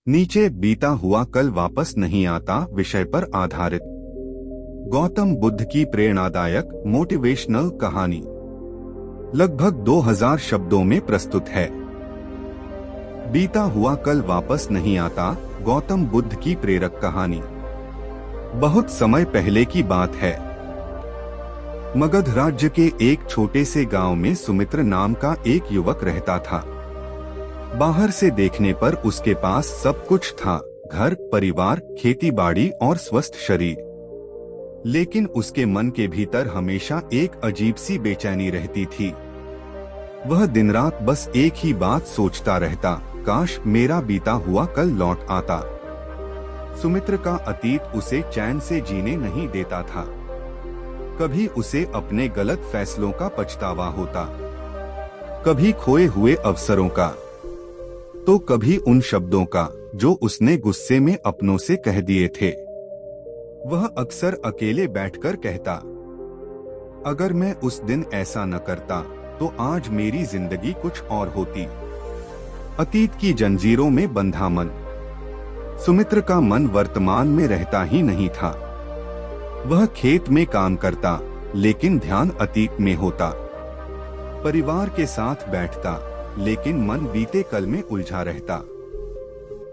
नीचे बीता हुआ कल वापस नहीं आता विषय पर आधारित गौतम बुद्ध की प्रेरणादायक मोटिवेशनल कहानी लगभग 2000 शब्दों में प्रस्तुत है। बीता हुआ कल वापस नहीं आता, गौतम बुद्ध की प्रेरक कहानी। बहुत समय पहले की बात है। मगध राज्य के एक छोटे से गांव में सुमित्र नाम का एक युवक रहता था। बाहर से देखने पर उसके पास सब कुछ था, घर, परिवार, खेती बाड़ी और स्वस्थ शरीर। लेकिन उसके मन के भीतर हमेशा एक अजीब सी बेचैनी रहती थी। वह दिन रात बस एक ही बात सोचता रहता, काश मेरा बीता हुआ कल लौट आता। सुमित्र का अतीत उसे चैन से जीने नहीं देता था। कभी उसे अपने गलत फैसलों का पछतावा होता, कभी खोए हुए अवसरों का, तो कभी उन शब्दों का जो उसने गुस्से में अपनों से कह दिए थे। वह अक्सर अकेले बैठकर कहता, अगर मैं उस दिन ऐसा न करता तो आज मेरी जिंदगी कुछ और होती। अतीत की जंजीरों में बंधा मन। सुमित्र का मन वर्तमान में रहता ही नहीं था। वह खेत में काम करता, लेकिन ध्यान अतीत में होता। परिवार के साथ बैठता, लेकिन मन बीते कल में उलझा रहता।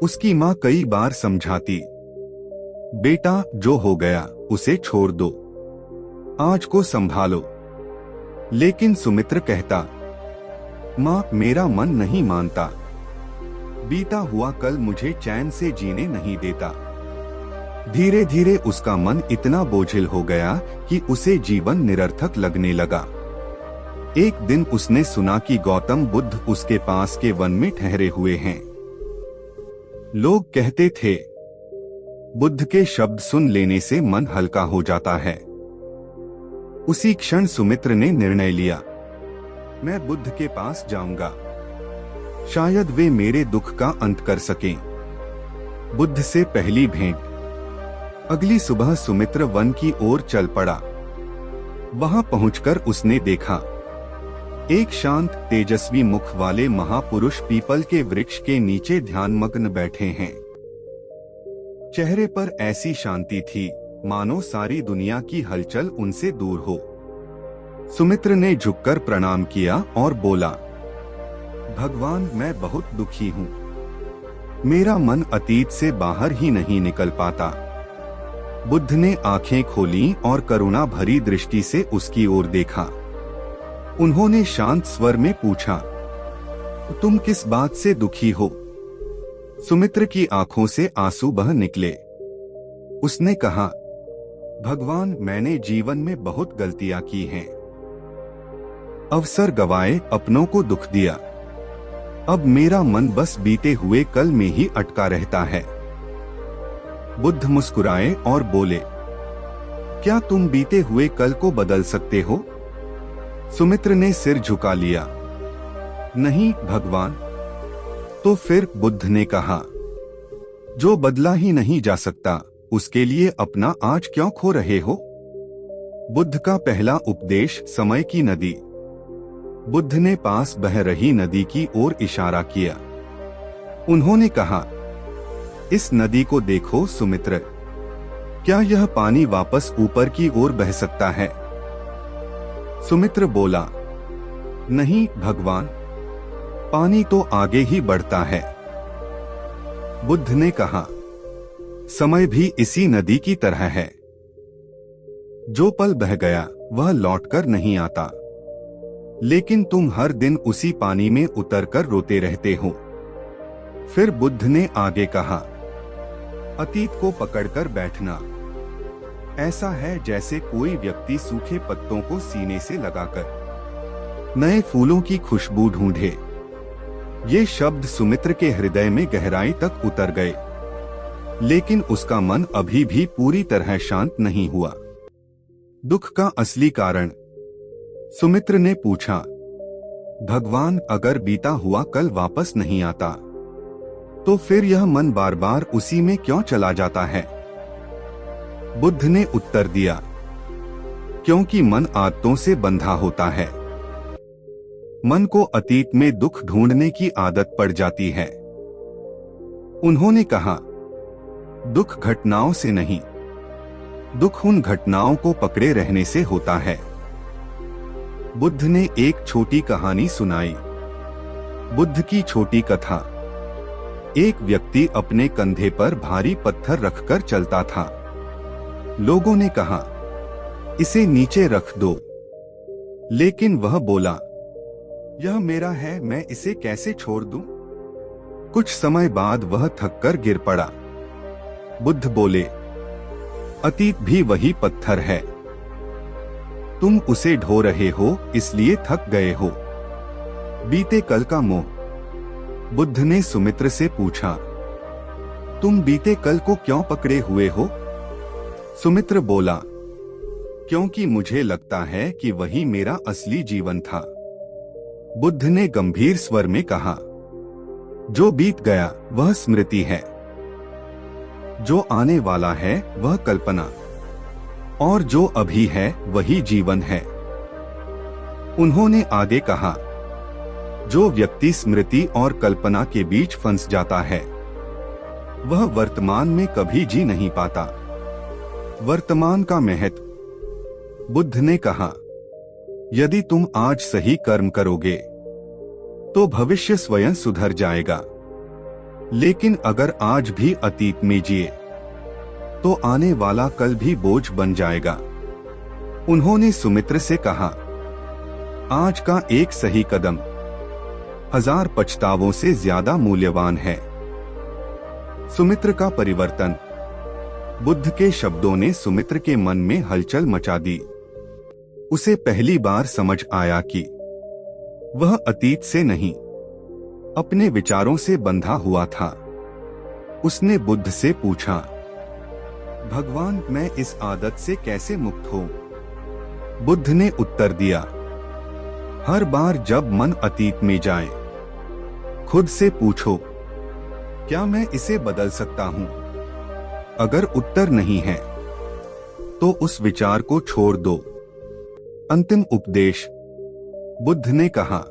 उसकी माँ कई बार समझाती, बेटा जो हो गया उसे छोड़ दो, आज को संभालो। लेकिन सुमित्र कहता, माँ मेरा मन नहीं मानता, बीता हुआ कल मुझे चैन से जीने नहीं देता। धीरे धीरे उसका मन इतना बोझिल हो गया कि उसे जीवन निरर्थक लगने लगा। एक दिन उसने सुना कि गौतम बुद्ध उसके पास के वन में ठहरे हुए हैं। लोग कहते थे, बुद्ध के शब्द सुन लेने से मन हल्का हो जाता है। उसी क्षण सुमित्र ने निर्णय लिया, मैं बुद्ध के पास जाऊंगा, शायद वे मेरे दुख का अंत कर सकें। बुद्ध से पहली भेंट। अगली सुबह सुमित्र वन की ओर चल पड़ा। वहां पहुंचकर उसने देखा, एक शांत तेजस्वी मुख वाले महापुरुष पीपल के वृक्ष के नीचे ध्यानमग्न बैठे हैं। चेहरे पर ऐसी शांति थी मानो सारी दुनिया की हलचल उनसे दूर हो। सुमित्र ने झुककर प्रणाम किया और बोला, भगवान मैं बहुत दुखी हूँ। मेरा मन अतीत से बाहर ही नहीं निकल पाता। बुद्ध ने आंखें खोलीं और करुणा भरी दृष्टि से उसकी ओर देखा। उन्होंने शांत स्वर में पूछा, तुम किस बात से दुखी हो? सुमित्र की आंखों से आंसू बह निकले। उसने कहा, भगवान मैंने जीवन में बहुत गलतियां की हैं। अवसर गवाए, अपनों को दुख दिया। अब मेरा मन बस बीते हुए कल में ही अटका रहता है। बुद्ध मुस्कुराए और बोले, क्या तुम बीते हुए कल को बदल सकते हो? सुमित्र ने सिर झुका लिया, नहीं भगवान। तो फिर बुद्ध ने कहा, जो बदला ही नहीं जा सकता उसके लिए अपना आज क्यों खो रहे हो? बुद्ध का पहला उपदेश, समय की नदी। बुद्ध ने पास बह रही नदी की ओर इशारा किया। उन्होंने कहा, इस नदी को देखो सुमित्र, क्या यह पानी वापस ऊपर की ओर बह सकता है? सुमित्र बोला, नहीं भगवान, पानी तो आगे ही बढ़ता है। बुद्ध ने कहा, समय भी इसी नदी की तरह है। जो पल बह गया वह लौटकर नहीं आता, लेकिन तुम हर दिन उसी पानी में उतरकर रोते रहते हो। फिर बुद्ध ने आगे कहा, अतीत को पकड़कर बैठना ऐसा है जैसे कोई व्यक्ति सूखे पत्तों को सीने से लगाकर नए फूलों की खुशबू ढूंढे। ये शब्द सुमित्र के हृदय में गहराई तक उतर गए, लेकिन उसका मन अभी भी पूरी तरह शांत नहीं हुआ। दुख का असली कारण? सुमित्र ने पूछा, भगवान अगर बीता हुआ कल वापस नहीं आता तो फिर यह मन बार बार उसी में क्यों चला जाता है? बुद्ध ने उत्तर दिया, क्योंकि मन आदतों से बंधा होता है। मन को अतीत में दुख ढूंढने की आदत पड़ जाती है। उन्होंने कहा, दुख घटनाओं से नहीं, दुख उन घटनाओं को पकड़े रहने से होता है। बुद्ध ने एक छोटी कहानी सुनाई। बुद्ध की छोटी कथा। एक व्यक्ति अपने कंधे पर भारी पत्थर रखकर चलता था। लोगों ने कहा, इसे नीचे रख दो, लेकिन वह बोला, यह मेरा है, मैं इसे कैसे छोड़ दूं? कुछ समय बाद वह थककर गिर पड़ा। बुद्ध बोले, अतीत भी वही पत्थर है, तुम उसे ढो रहे हो इसलिए थक गए हो। बीते कल का मोह। बुद्ध ने सुमित्र से पूछा, तुम बीते कल को क्यों पकड़े हुए हो? सुमित्र बोला, क्योंकि मुझे लगता है कि वही मेरा असली जीवन था। बुद्ध ने गंभीर स्वर में कहा, जो बीत गया वह स्मृति है, जो आने वाला है वह कल्पना, और जो अभी है वही जीवन है। उन्होंने आगे कहा, जो व्यक्ति स्मृति और कल्पना के बीच फंस जाता है वह वर्तमान में कभी जी नहीं पाता। वर्तमान का महत्व। बुद्ध ने कहा, यदि तुम आज सही कर्म करोगे तो भविष्य स्वयं सुधर जाएगा, लेकिन अगर आज भी अतीत में जिए तो आने वाला कल भी बोझ बन जाएगा। उन्होंने सुमित्र से कहा, आज का एक सही कदम 1000 पछतावों से ज्यादा मूल्यवान है। सुमित्र का परिवर्तन। बुद्ध के शब्दों ने सुमित्र के मन में हलचल मचा दी। उसे पहली बार समझ आया कि वह अतीत से नहीं, अपने विचारों से बंधा हुआ था। उसने बुद्ध से पूछा, भगवान, मैं इस आदत से कैसे मुक्त हूं? बुद्ध ने उत्तर दिया, हर बार जब मन अतीत में जाए, खुद से पूछो, क्या मैं इसे बदल सकता हूं? अगर उत्तर नहीं है, तो उस विचार को छोड़ दो। अंतिम उपदेश। बुद्ध ने कहा,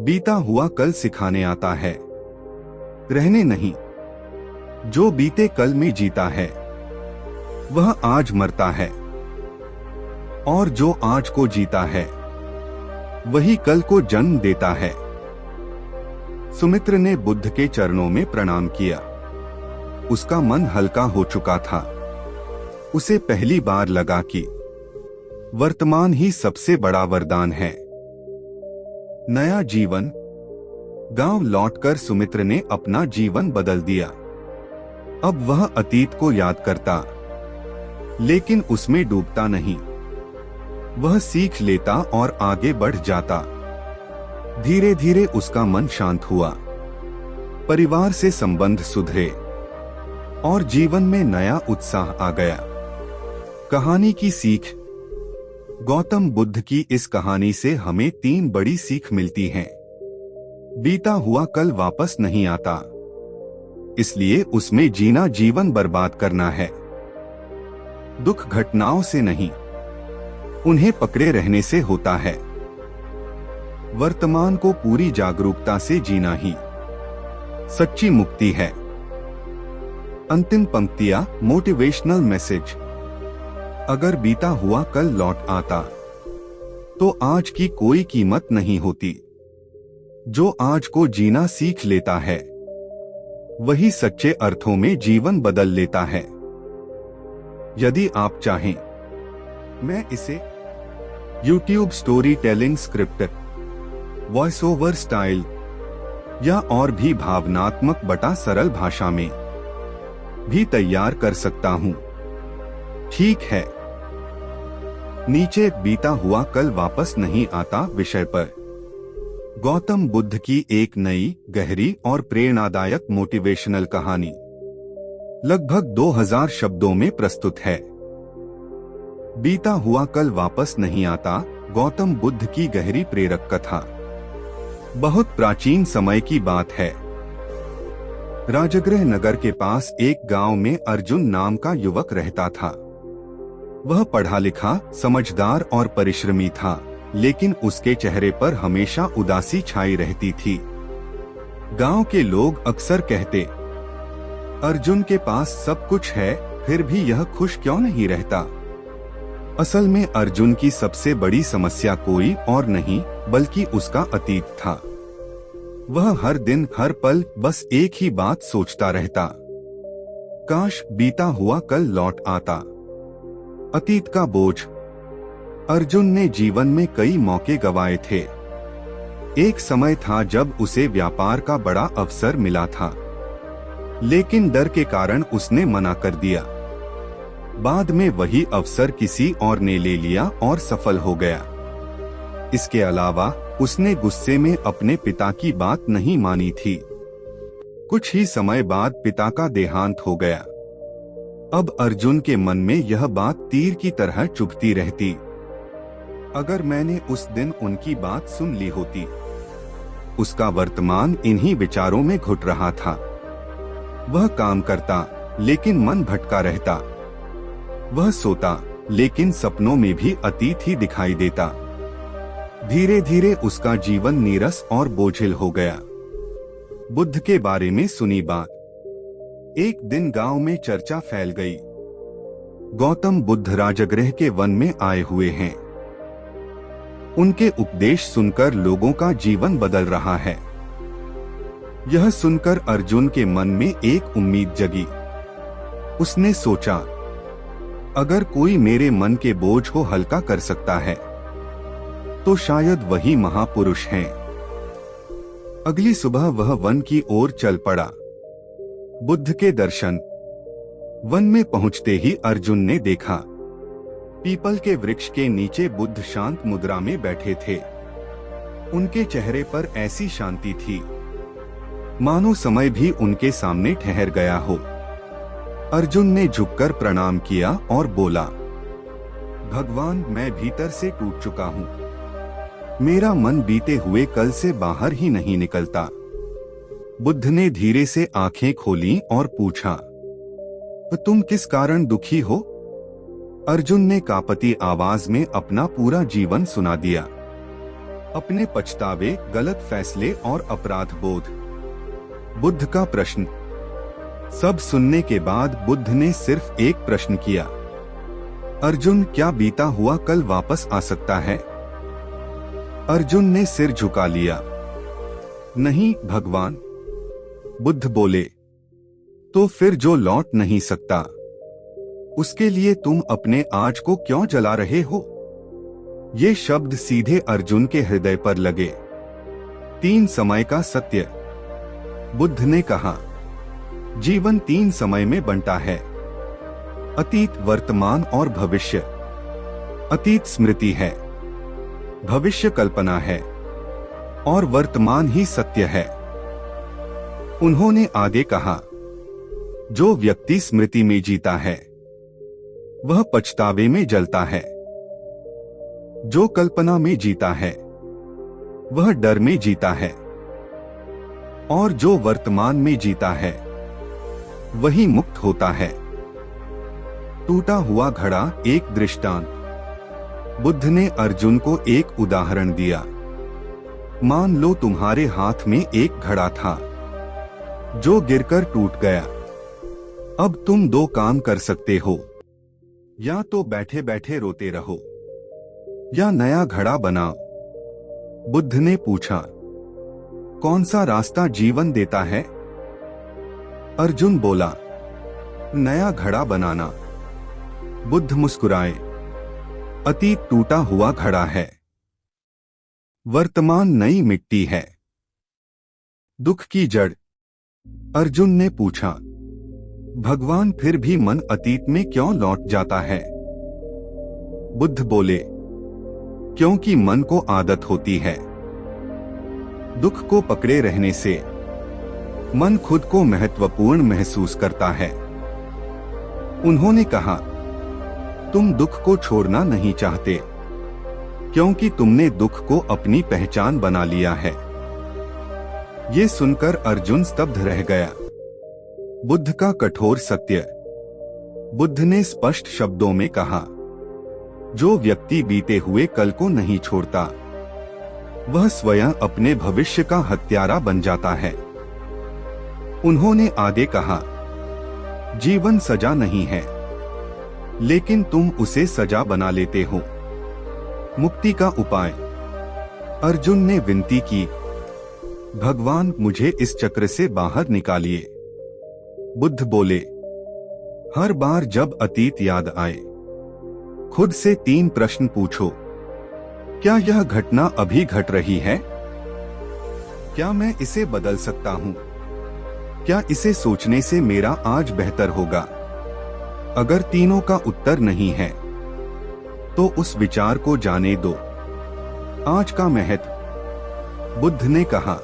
बीता हुआ कल सिखाने आता है, रहने नहीं। जो बीते कल में जीता है वह आज मरता है, और जो आज को जीता है वही कल को जन्म देता है। सुमित्र ने बुद्ध के चरणों में प्रणाम किया। उसका मन हल्का हो चुका था। उसे पहली बार लगा कि वर्तमान ही सबसे बड़ा वरदान है। नया जीवन। गांव लौटकर सुमित्र ने अपना जीवन बदल दिया। अब वह अतीत को याद करता, लेकिन उसमें डूबता नहीं। वह सीख लेता और आगे बढ़ जाता। धीरे धीरे उसका मन शांत हुआ, परिवार से संबंध सुधरे और जीवन में नया उत्साह आ गया। कहानी की सीख। गौतम बुद्ध की इस कहानी से हमें 3 बड़ी सीख मिलती हैं। बीता हुआ कल वापस नहीं आता, इसलिए उसमें जीना जीवन बर्बाद करना है। दुख घटनाओं से नहीं, उन्हें पकड़े रहने से होता है। वर्तमान को पूरी जागरूकता से जीना ही सच्ची मुक्ति है। अंतिम पंक्तियां मोटिवेशनल मैसेज। अगर बीता हुआ कल लौट आता तो आज की कोई कीमत नहीं होती। जो आज को जीना सीख लेता है वही सच्चे अर्थों में जीवन बदल लेता है। यदि आप चाहें, मैं इसे YouTube story telling script, voice over style या और भी भावनात्मक बटा सरल भाषा में भी तैयार कर सकता हूं। ठीक है। नीचे बीता हुआ कल वापस नहीं आता विषय पर गौतम बुद्ध की एक नई, गहरी और प्रेरणादायक मोटिवेशनल कहानी लगभग 2000 शब्दों में प्रस्तुत है। बीता हुआ कल वापस नहीं आता, गौतम बुद्ध की गहरी प्रेरक कथा। बहुत प्राचीन समय की बात है। राजगृह नगर के पास एक गांव में अर्जुन नाम का युवक रहता था। वह पढ़ा लिखा, समझदार और परिश्रमी था, लेकिन उसके चेहरे पर हमेशा उदासी छाई रहती थी। गांव के लोग अक्सर कहते, अर्जुन के पास सब कुछ है, फिर भी यह खुश क्यों नहीं रहता? असल में अर्जुन की सबसे बड़ी समस्या कोई और नहीं बल्कि उसका अतीत था। वह हर दिन हर पल बस एक ही बात सोचता रहता, काश बीता हुआ कल लौट आता। अतीत का बोझ। अर्जुन ने जीवन में कई मौके गंवाए थे। एक समय था जब उसे व्यापार का बड़ा अवसर मिला था, लेकिन डर के कारण उसने मना कर दिया। बाद में वही अवसर किसी और ने ले लिया और सफल हो गया। इसके अलावा उसने गुस्से में अपने पिता की बात नहीं मानी थी। कुछ ही समय बाद पिता का देहांत हो गया। अब अर्जुन के मन में यह बात तीर की तरह चुभती रहती। अगर मैंने उस दिन उनकी बात सुन ली होती। उसका वर्तमान इन्हीं विचारों में घुट रहा था। वह काम करता लेकिन मन भटका रहता। वह सोता लेकिन सपनों में भी अतीत ही दिखाई देता। धीरे धीरे उसका जीवन नीरस और बोझिल हो गया। बुद्ध के बारे में सुनी बात। एक दिन गांव में चर्चा फैल गई। गौतम बुद्ध राजगृह के वन में आए हुए हैं। उनके उपदेश सुनकर लोगों का जीवन बदल रहा है। यह सुनकर अर्जुन के मन में एक उम्मीद जगी। उसने सोचा, अगर कोई मेरे मन के बोझ को हल्का कर सकता है तो शायद वही महापुरुष हैं। अगली सुबह वह वन की ओर चल पड़ा। बुद्ध के दर्शन। वन में पहुंचते ही अर्जुन ने देखा, पीपल के वृक्ष के नीचे बुद्ध शांत मुद्रा में बैठे थे। उनके चेहरे पर ऐसी शांति थी मानो समय भी उनके सामने ठहर गया हो। अर्जुन ने झुककर प्रणाम किया और बोला, भगवान, मैं भीतर से टूट चुका हूँ। मेरा मन बीते हुए कल से बाहर ही नहीं निकलता। बुद्ध ने धीरे से आंखें खोली और पूछा, तुम किस कारण दुखी हो? अर्जुन ने कांपती आवाज में अपना पूरा जीवन सुना दिया। अपने पछतावे, गलत फैसले और अपराध बोध। बुद्ध का प्रश्न। सब सुनने के बाद बुद्ध ने सिर्फ एक प्रश्न किया, अर्जुन, क्या बीता हुआ कल वापस आ सकता है? अर्जुन ने सिर झुका लिया। नहीं भगवान। बुद्ध बोले, तो फिर जो लौट नहीं सकता उसके लिए तुम अपने आज को क्यों जला रहे हो? ये शब्द सीधे अर्जुन के हृदय पर लगे। 3 समय का सत्य। बुद्ध ने कहा, जीवन 3 समय में बंटा है, अतीत, वर्तमान और भविष्य। अतीत स्मृति है, भविष्य कल्पना है और वर्तमान ही सत्य है। उन्होंने आगे कहा, जो व्यक्ति स्मृति में जीता है वह पछतावे में जलता है। जो कल्पना में जीता है वह डर में जीता है और जो वर्तमान में जीता है वही मुक्त होता है। टूटा हुआ घड़ा एक दृष्टांत। बुद्ध ने अर्जुन को एक उदाहरण दिया। मान लो तुम्हारे हाथ में एक घड़ा था जो गिरकर टूट गया। अब तुम 2 काम कर सकते हो, या तो बैठे बैठे रोते रहो या नया घड़ा बनाओ। बुद्ध ने पूछा, कौन सा रास्ता जीवन देता है? अर्जुन बोला, नया घड़ा बनाना। बुद्ध मुस्कुराए, अतीत टूटा हुआ घड़ा है, वर्तमान नई मिट्टी है। दुख की जड़। अर्जुन ने पूछा, भगवान, फिर भी मन अतीत में क्यों लौट जाता है? बुद्ध बोले, क्योंकि मन को आदत होती है। दुख को पकड़े रहने से मन खुद को महत्वपूर्ण महसूस करता है। उन्होंने कहा, तुम दुख को छोड़ना नहीं चाहते क्योंकि तुमने दुख को अपनी पहचान बना लिया है। ये सुनकर अर्जुन स्तब्ध रह गया। बुद्ध का कठोर सत्य। बुद्ध ने स्पष्ट शब्दों में कहा, जो व्यक्ति बीते हुए कल को नहीं छोड़ता वह स्वयं अपने भविष्य का हत्यारा बन जाता है। उन्होंने आगे कहा, जीवन सजा नहीं है, लेकिन तुम उसे सजा बना लेते हो। मुक्ति का उपाय। अर्जुन ने विनती की, भगवान मुझे इस चक्र से बाहर निकालिए। बुद्ध बोले, हर बार जब अतीत याद आए, खुद से 3 प्रश्न पूछो। क्या यह घटना अभी घट रही है? क्या मैं इसे बदल सकता हूँ? क्या इसे सोचने से मेरा आज बेहतर होगा? अगर तीनों का उत्तर नहीं है, तो उस विचार को जाने दो। आज का महत्व। बुद्ध ने कहा,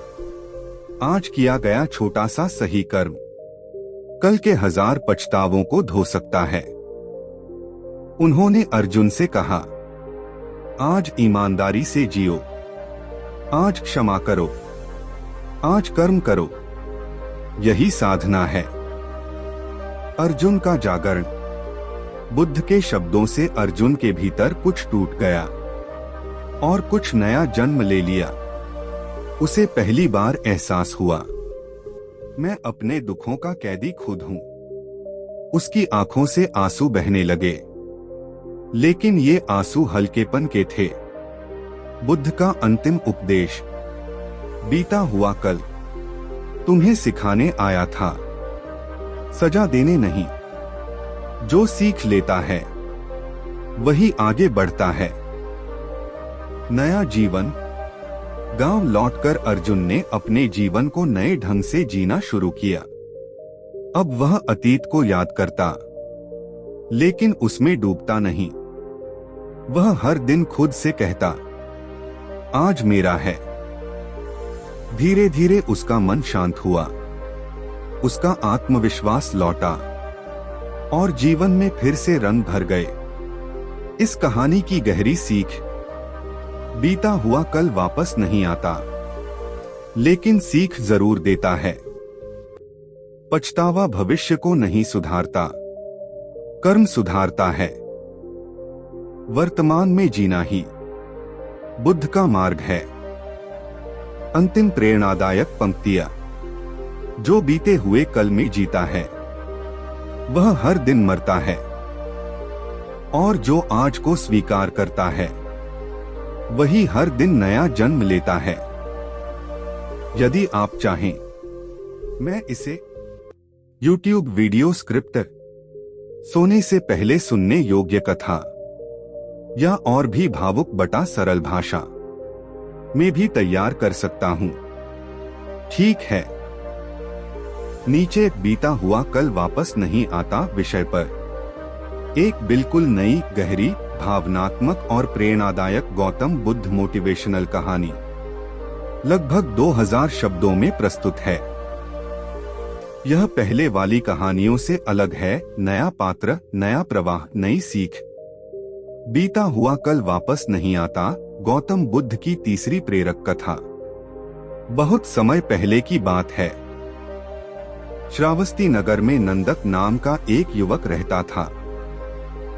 आज किया गया छोटा सा सही कर्म कल के 1000 पछतावों को धो सकता है। उन्होंने अर्जुन से कहा, आज ईमानदारी से जियो, आज क्षमा करो, आज कर्म करो, यही साधना है। अर्जुन का जागरण। बुद्ध के शब्दों से अर्जुन के भीतर कुछ टूट गया और कुछ नया जन्म ले लिया। उसे पहली बार एहसास हुआ, मैं अपने दुखों का कैदी खुद हूं। उसकी आंखों से आंसू बहने लगे, लेकिन ये आंसू हल्केपन के थे। बुद्ध का अंतिम उपदेश। बीता हुआ कल तुम्हें सिखाने आया था, सजा देने नहीं। जो सीख लेता है वही आगे बढ़ता है। नया जीवन। गांव लौटकर अर्जुन ने अपने जीवन को नए ढंग से जीना शुरू किया। अब वह अतीत को याद करता, लेकिन उसमें डूबता नहीं। वह हर दिन खुद से कहता, आज मेरा है। धीरे धीरे उसका मन शांत हुआ, उसका आत्मविश्वास लौटा और जीवन में फिर से रंग भर गए। इस कहानी की गहरी सीख। बीता हुआ कल वापस नहीं आता, लेकिन सीख जरूर देता है। पछतावा भविष्य को नहीं सुधारता, कर्म सुधारता है। वर्तमान में जीना ही बुद्ध का मार्ग है। अंतिम प्रेरणादायक पंक्तियां। जो बीते हुए कल में जीता है, वह हर दिन मरता है, और जो आज को स्वीकार करता है, वही हर दिन नया जन्म लेता है। यदि आप चाहें, मैं इसे YouTube वीडियो स्क्रिप्ट, सोने से पहले सुनने योग्य कथा या और भी भावुक बटा सरल भाषा में भी तैयार कर सकता हूं। ठीक है। नीचे बीता हुआ कल वापस नहीं आता विषय पर एक बिल्कुल नई, गहरी, भावनात्मक और प्रेरणादायक गौतम बुद्ध मोटिवेशनल कहानी लगभग 2000 शब्दों में प्रस्तुत है। यह पहले वाली कहानियों से अलग है। नया पात्र, नया प्रवाह, नई सीख। बीता हुआ कल वापस नहीं आता, गौतम बुद्ध की तीसरी प्रेरक कथा। बहुत समय पहले की बात है। श्रावस्ती नगर में नंदक नाम का एक युवक रहता था।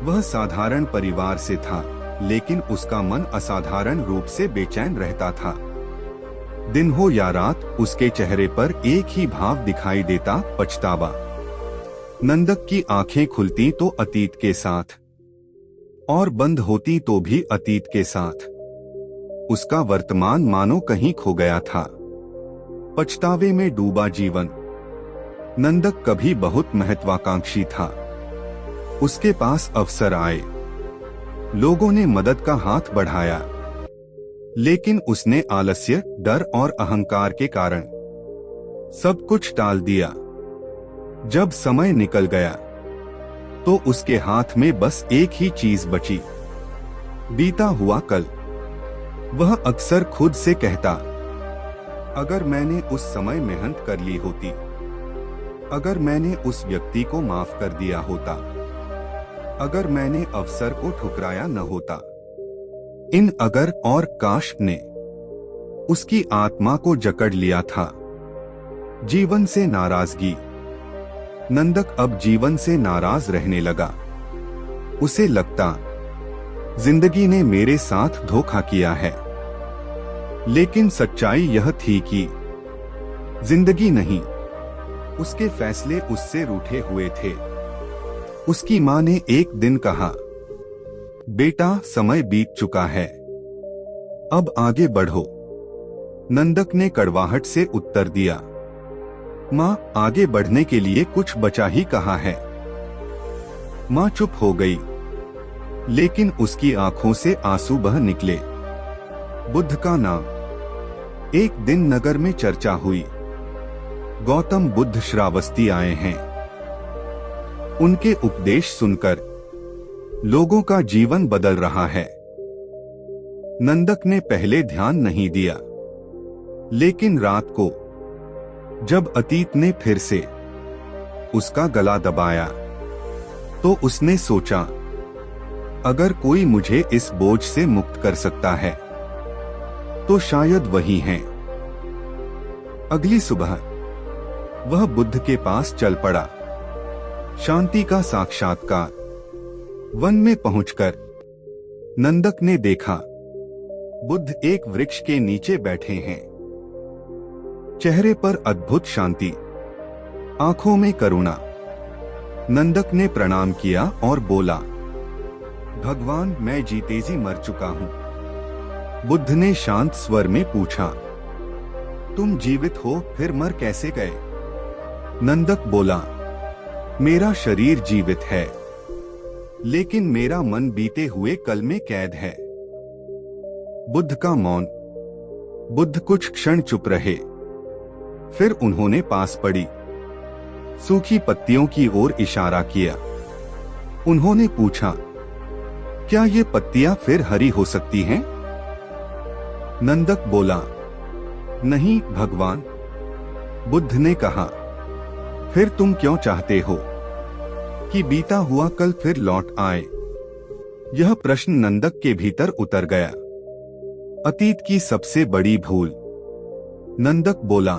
वह साधारण परिवार से था, लेकिन उसका मन असाधारण रूप से बेचैन रहता था। दिन हो या रात, उसके चेहरे पर एक ही भाव दिखाई देता, पछतावा। नंदक की आंखें खुलती तो अतीत के साथ, और बंद होती तो भी अतीत के साथ। उसका वर्तमान मानो कहीं खो गया था। पछतावे में डूबा जीवन। नंदक कभी बहुत महत्वाकांक्षी था। उसके पास अवसर आए, लोगों ने मदद का हाथ बढ़ाया, लेकिन उसने आलस्य, डर और अहंकार के कारण सब कुछ टाल दिया। जब समय निकल गया, तो उसके हाथ में बस एक ही चीज बची, बीता हुआ कल। वह अक्सर खुद से कहता, अगर मैंने उस समय मेहनत कर ली होती, अगर मैंने उस व्यक्ति को माफ कर दिया होता, अगर मैंने अवसर को ठुकराया न होता। इन अगर और काश ने उसकी आत्मा को जकड़ लिया था। जीवन से नाराजगी। नंदक अब जीवन से नाराज रहने लगा। उसे लगता, जिंदगी ने मेरे साथ धोखा किया है। लेकिन सच्चाई यह थी कि जिंदगी नहीं, उसके फैसले उससे रूठे हुए थे। उसकी मां ने एक दिन कहा, बेटा समय बीत चुका है, अब आगे बढ़ो। नंदक ने कड़वाहट से उत्तर दिया, मां, आगे बढ़ने के लिए कुछ बचा ही कहा है। मां चुप हो गई, लेकिन उसकी आंखों से आंसू बह निकले। बुद्ध का नाम। एक दिन नगर में चर्चा हुई, गौतम बुद्ध श्रावस्ती आए हैं। उनके उपदेश सुनकर लोगों का जीवन बदल रहा है। नंदक ने पहले ध्यान नहीं दिया, लेकिन रात को जब अतीत ने फिर से उसका गला दबाया, तो उसने सोचा, अगर कोई मुझे इस बोझ से मुक्त कर सकता है तो शायद वही हैं। अगली सुबह वह बुद्ध के पास चल पड़ा। शांति का साक्षात्कार। वन में पहुंचकर नंदक ने देखा, बुद्ध एक वृक्ष के नीचे बैठे हैं। चेहरे पर अद्भुत शांति, आंखों में करुणा। नंदक ने प्रणाम किया और बोला, भगवान, मैं जीते जी मर चुका हूं। बुद्ध ने शांत स्वर में पूछा, तुम जीवित हो फिर मर कैसे गए? नंदक बोला, मेरा शरीर जीवित है, लेकिन मेरा मन बीते हुए कल में कैद है। बुद्ध का मौन। बुद्ध कुछ क्षण चुप रहे, फिर उन्होंने पास पड़ी सूखी पत्तियों की ओर इशारा किया। उन्होंने पूछा, क्या ये पत्तियां फिर हरी हो सकती हैं? नंदक बोला, नहीं भगवान। बुद्ध ने कहा, फिर तुम क्यों चाहते हो कि बीता हुआ कल फिर लौट आए? यह प्रश्न नंदक के भीतर उतर गया। अतीत की सबसे बड़ी भूल। नंदक बोला,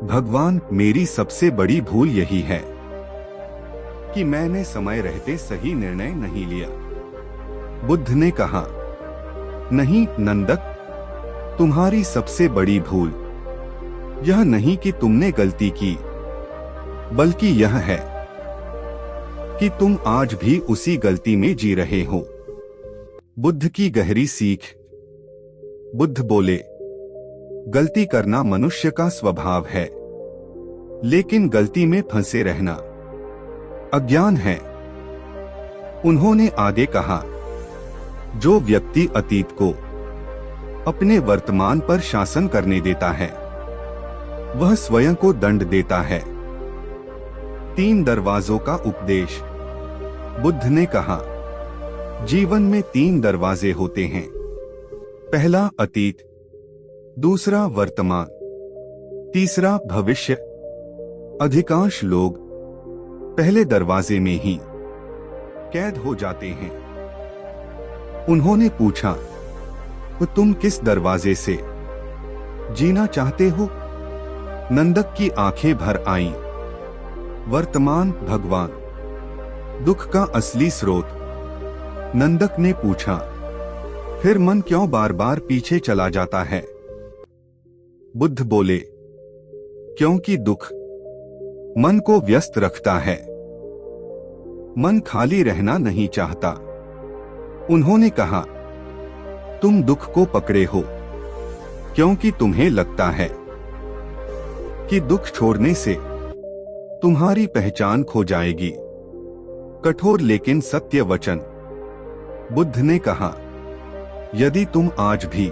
भगवान, मेरी सबसे बड़ी भूल यही है कि मैंने समय रहते सही निर्णय नहीं लिया। बुद्ध ने कहा, नहीं नंदक, तुम्हारी सबसे बड़ी भूल यह नहीं कि तुमने गलती की, बल्कि यह है कि तुम आज भी उसी गलती में जी रहे हो। बुद्ध की गहरी सीख। बुद्ध बोले, गलती करना मनुष्य का स्वभाव है, लेकिन गलती में फंसे रहना अज्ञान है। उन्होंने आगे कहा, जो व्यक्ति अतीत को अपने वर्तमान पर शासन करने देता है, वह स्वयं को दंड देता है। 3 दरवाजों का उपदेश। बुद्ध ने कहा, जीवन में 3 दरवाजे होते हैं। पहला अतीत, दूसरा वर्तमान, तीसरा भविष्य। अधिकांश लोग पहले दरवाजे में ही कैद हो जाते हैं। उन्होंने पूछा, तो तुम किस दरवाजे से जीना चाहते हो? नंदक की आंखें भर आईं। वर्तमान भगवान, दुख का असली स्रोत। नंदक ने पूछा, फिर मन क्यों बार बार पीछे चला जाता है? बुद्ध बोले, क्योंकि दुख मन को व्यस्त रखता है। मन खाली रहना नहीं चाहता। उन्होंने कहा, तुम दुख को पकड़े हो क्योंकि तुम्हें लगता है कि दुख छोड़ने से तुम्हारी पहचान खो जाएगी। कठोर लेकिन सत्य वचन। बुद्ध ने कहा, यदि तुम आज भी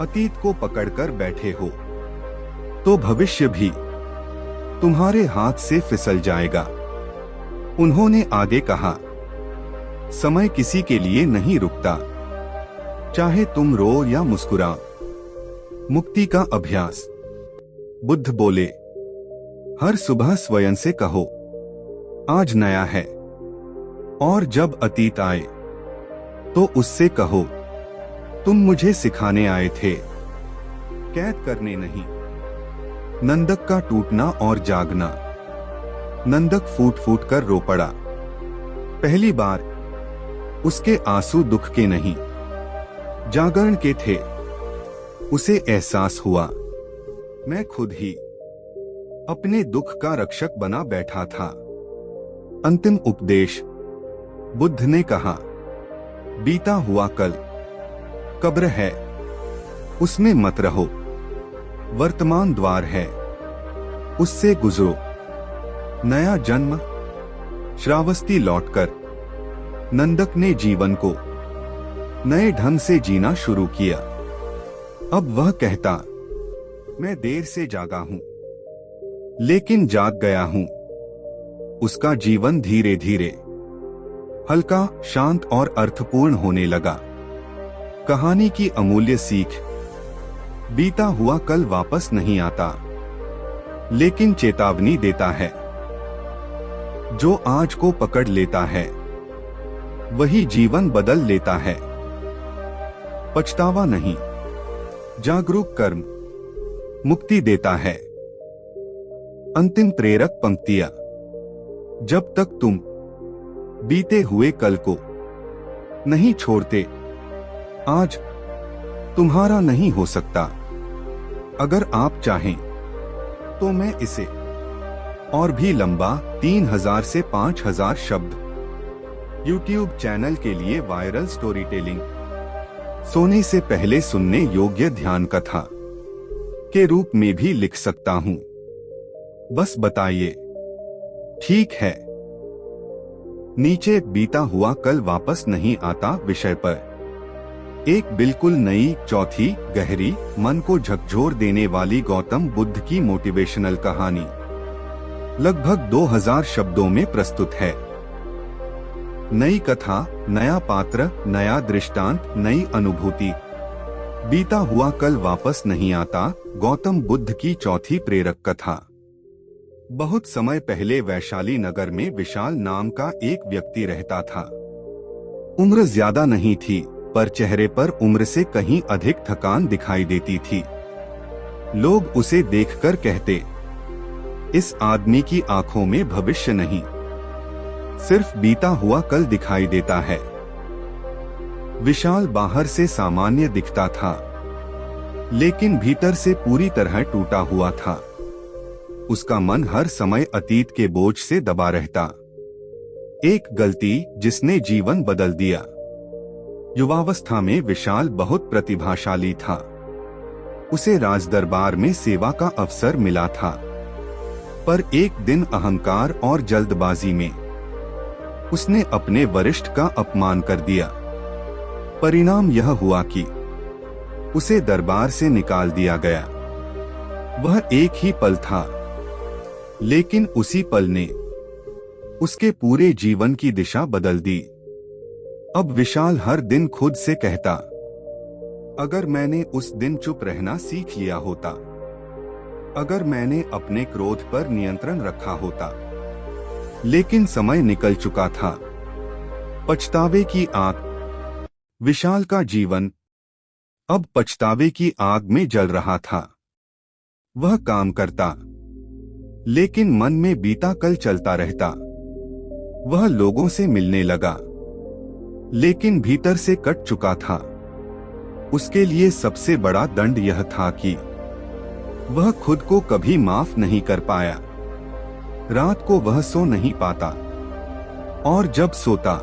अतीत को पकड़कर बैठे हो, तो भविष्य भी तुम्हारे हाथ से फिसल जाएगा। उन्होंने आगे कहा, समय किसी के लिए नहीं रुकता, चाहे तुम रो या मुस्कुराओ। मुक्ति का अभ्यास। बुद्ध बोले, हर सुबह स्वयं से कहो, आज नया है। और जब अतीत आए तो उससे कहो, तुम मुझे सिखाने आए थे, कैद करने नहीं। नंदक का टूटना और जागना। नंदक फूट फूट कर रो पड़ा। पहली बार उसके आंसू दुख के नहीं, जागरण के थे। उसे एहसास हुआ, मैं खुद ही अपने दुख का रक्षक बना बैठा था। अंतिम उपदेश। बुद्ध ने कहा, बीता हुआ कल कब्र है, उसमें मत रहो। वर्तमान द्वार है, उससे गुजरो। नया जन्म। श्रावस्ती लौटकर नंदक ने जीवन को नए ढंग से जीना शुरू किया। अब वह कहता, मैं देर से जागा हूं, लेकिन जाग गया हूं। उसका जीवन धीरे धीरे हल्का, शांत और अर्थपूर्ण होने लगा। कहानी की अमूल्य सीख। बीता हुआ कल वापस नहीं आता, लेकिन चेतावनी देता है। जो आज को पकड़ लेता है, वही जीवन बदल लेता है। पछतावा नहीं, जागरूक कर्म मुक्ति देता है। अंतिम प्रेरक पंक्तियां। जब तक तुम बीते हुए कल को नहीं छोड़ते, आज तुम्हारा नहीं हो सकता। अगर आप चाहें तो मैं इसे और भी लंबा 3000 से 5000 शब्द YouTube चैनल के लिए वायरल स्टोरी टेलिंग, सोने से पहले सुनने योग्य ध्यान कथा के रूप में भी लिख सकता हूं। बस बताइए। ठीक है। नीचे बीता हुआ कल वापस नहीं आता विषय पर एक बिल्कुल नई, चौथी, गहरी, मन को झकझोर देने वाली गौतम बुद्ध की मोटिवेशनल कहानी लगभग 2000 शब्दों में प्रस्तुत है। नई कथा, नया पात्र, नया दृष्टांत, नई अनुभूति। बीता हुआ कल वापस नहीं आता, गौतम बुद्ध की चौथी प्रेरक कथा। बहुत समय पहले वैशाली नगर में विशाल नाम का एक व्यक्ति रहता था। उम्र ज्यादा नहीं थी, पर चेहरे पर उम्र से कहीं अधिक थकान दिखाई देती थी। लोग उसे देखकर कहते, इस आदमी की आंखों में भविष्य नहीं, सिर्फ बीता हुआ कल दिखाई देता है। विशाल बाहर से सामान्य दिखता था, लेकिन भीतर से पूरी तरह टूटा हुआ था। उसका मन हर समय अतीत के बोझ से दबा रहता। एक गलती जिसने जीवन बदल दिया। युवावस्था में विशाल बहुत प्रतिभाशाली था। उसे राजदरबार में सेवा का अवसर मिला था, पर एक दिन अहंकार और जल्दबाजी में उसने अपने वरिष्ठ का अपमान कर दिया। परिणाम यह हुआ कि उसे दरबार से निकाल दिया गया। वह एक ही पल था, लेकिन उसी पल ने उसके पूरे जीवन की दिशा बदल दी। अब विशाल हर दिन खुद से कहता, अगर मैंने उस दिन चुप रहना सीख लिया होता, अगर मैंने अपने क्रोध पर नियंत्रण रखा होता। लेकिन समय निकल चुका था। पछतावे की आग। विशाल का जीवन अब पछतावे की आग में जल रहा था। वह काम करता, लेकिन मन में बीता कल चलता रहता। वह लोगों से मिलने लगा, लेकिन भीतर से कट चुका था। उसके लिए सबसे बड़ा दंड यह था कि वह खुद को कभी माफ नहीं कर पाया। रात को वह सो नहीं पाता, और जब सोता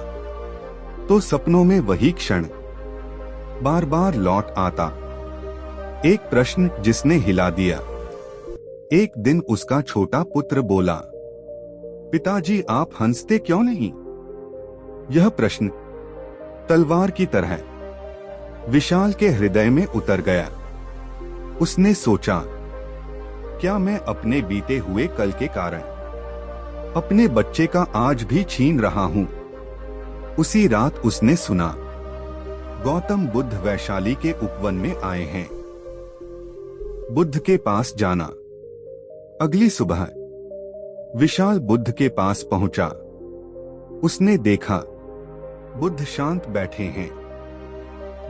तो सपनों में वही क्षण बार बार लौट आता। एक प्रश्न जिसने हिला दिया। एक दिन उसका छोटा पुत्र बोला, पिताजी आप हंसते क्यों नहीं? यह प्रश्न तलवार की तरह विशाल के हृदय में उतर गया। उसने सोचा, क्या मैं अपने बीते हुए कल के कारण अपने बच्चे का आज भी छीन रहा हूं? उसी रात उसने सुना, गौतम बुद्ध वैशाली के उपवन में आए हैं। बुद्ध के पास जाना। अगली सुबह विशाल बुद्ध के पास पहुंचा। उसने देखा, बुद्ध शांत बैठे हैं,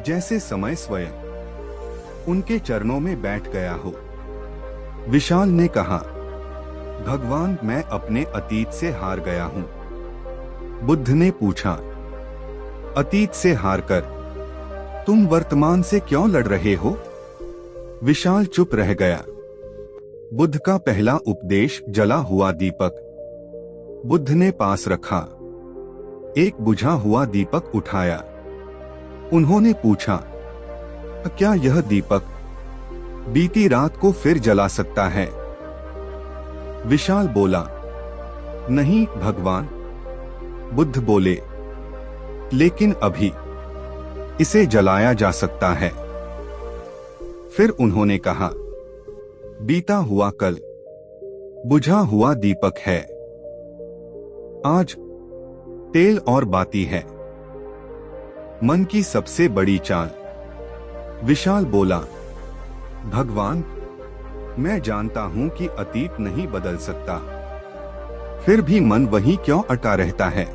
जैसे समय स्वयं उनके चरणों में बैठ गया हो। विशाल ने कहा, भगवान मैं अपने अतीत से हार गया हूं। बुद्ध ने पूछा, अतीत से हारकर तुम वर्तमान से क्यों लड़ रहे हो? विशाल चुप रह गया। बुद्ध का पहला उपदेश जला हुआ दीपक। बुद्ध ने पास रखा। एक बुझा हुआ दीपक उठाया। उन्होंने पूछा, क्या यह दीपक बीती रात को फिर जला सकता है? विशाल बोला, नहीं भगवान। बुद्ध बोले, लेकिन अभी इसे जलाया जा सकता है। फिर उन्होंने कहा, बीता हुआ कल बुझा हुआ दीपक है, आज तेल और बाती है। मन की सबसे बड़ी चाल। विशाल बोला, भगवान, मैं जानता हूं कि अतीत नहीं बदल सकता, फिर भी मन वहीं क्यों अटका रहता है?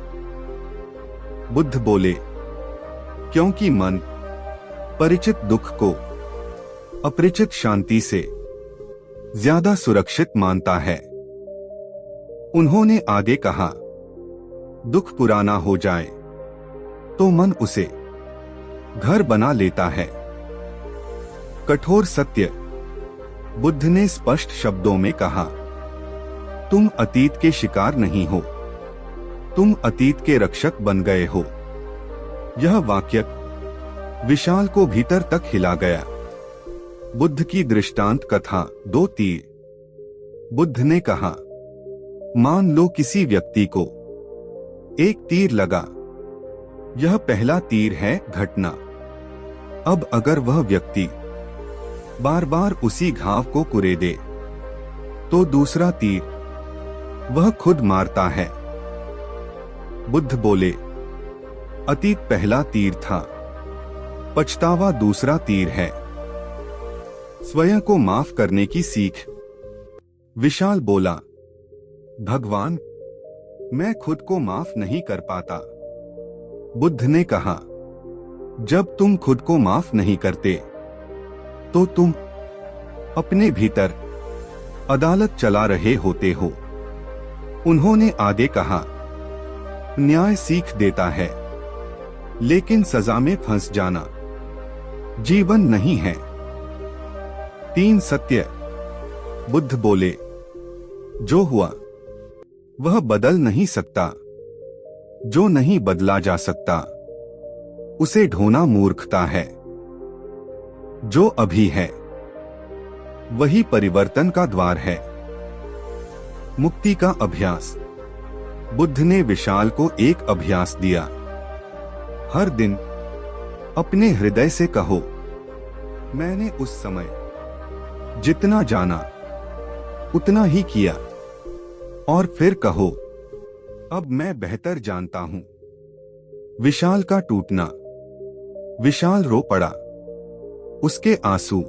बुद्ध बोले, क्योंकि मन परिचित दुख को अपरिचित शांति से ज्यादा सुरक्षित मानता है। उन्होंने आगे कहा, दुख पुराना हो जाए तो मन उसे घर बना लेता है। कठोर सत्य। बुद्ध ने स्पष्ट शब्दों में कहा, तुम अतीत के शिकार नहीं हो, तुम अतीत के रक्षक बन गए हो। यह वाक्य विशाल को भीतर तक हिला गया। बुद्ध की दृष्टांत कथा 2 तीर। बुद्ध ने कहा, मान लो किसी व्यक्ति को एक तीर लगा। यह पहला तीर है घटना। अब अगर वह व्यक्ति बार बार उसी घाव को कुरेदे तो दूसरा तीर वह खुद मारता है। बुद्ध बोले, अतीत पहला तीर था, पछतावा दूसरा तीर है। स्वयं को माफ करने की सीख। विशाल बोला, भगवान, मैं खुद को माफ नहीं कर पाता। बुद्ध ने कहा, जब तुम खुद को माफ नहीं करते तो तुम अपने भीतर अदालत चला रहे होते हो। उन्होंने आगे कहा, न्याय सीख देता है, लेकिन सजा में फंस जाना जीवन नहीं है। 3 सत्य। बुद्ध बोले, जो हुआ वह बदल नहीं सकता, जो नहीं बदला जा सकता उसे ढोना मूर्खता है। जो अभी है वही परिवर्तन का द्वार है। मुक्ति का अभ्यास। बुद्ध ने विशाल को एक अभ्यास दिया। हर दिन अपने हृदय से कहो, मैंने उस समय जितना जाना उतना ही किया। और फिर कहो, अब मैं बेहतर जानता हूं। विशाल का टूटना। विशाल रो पड़ा। उसके आंसू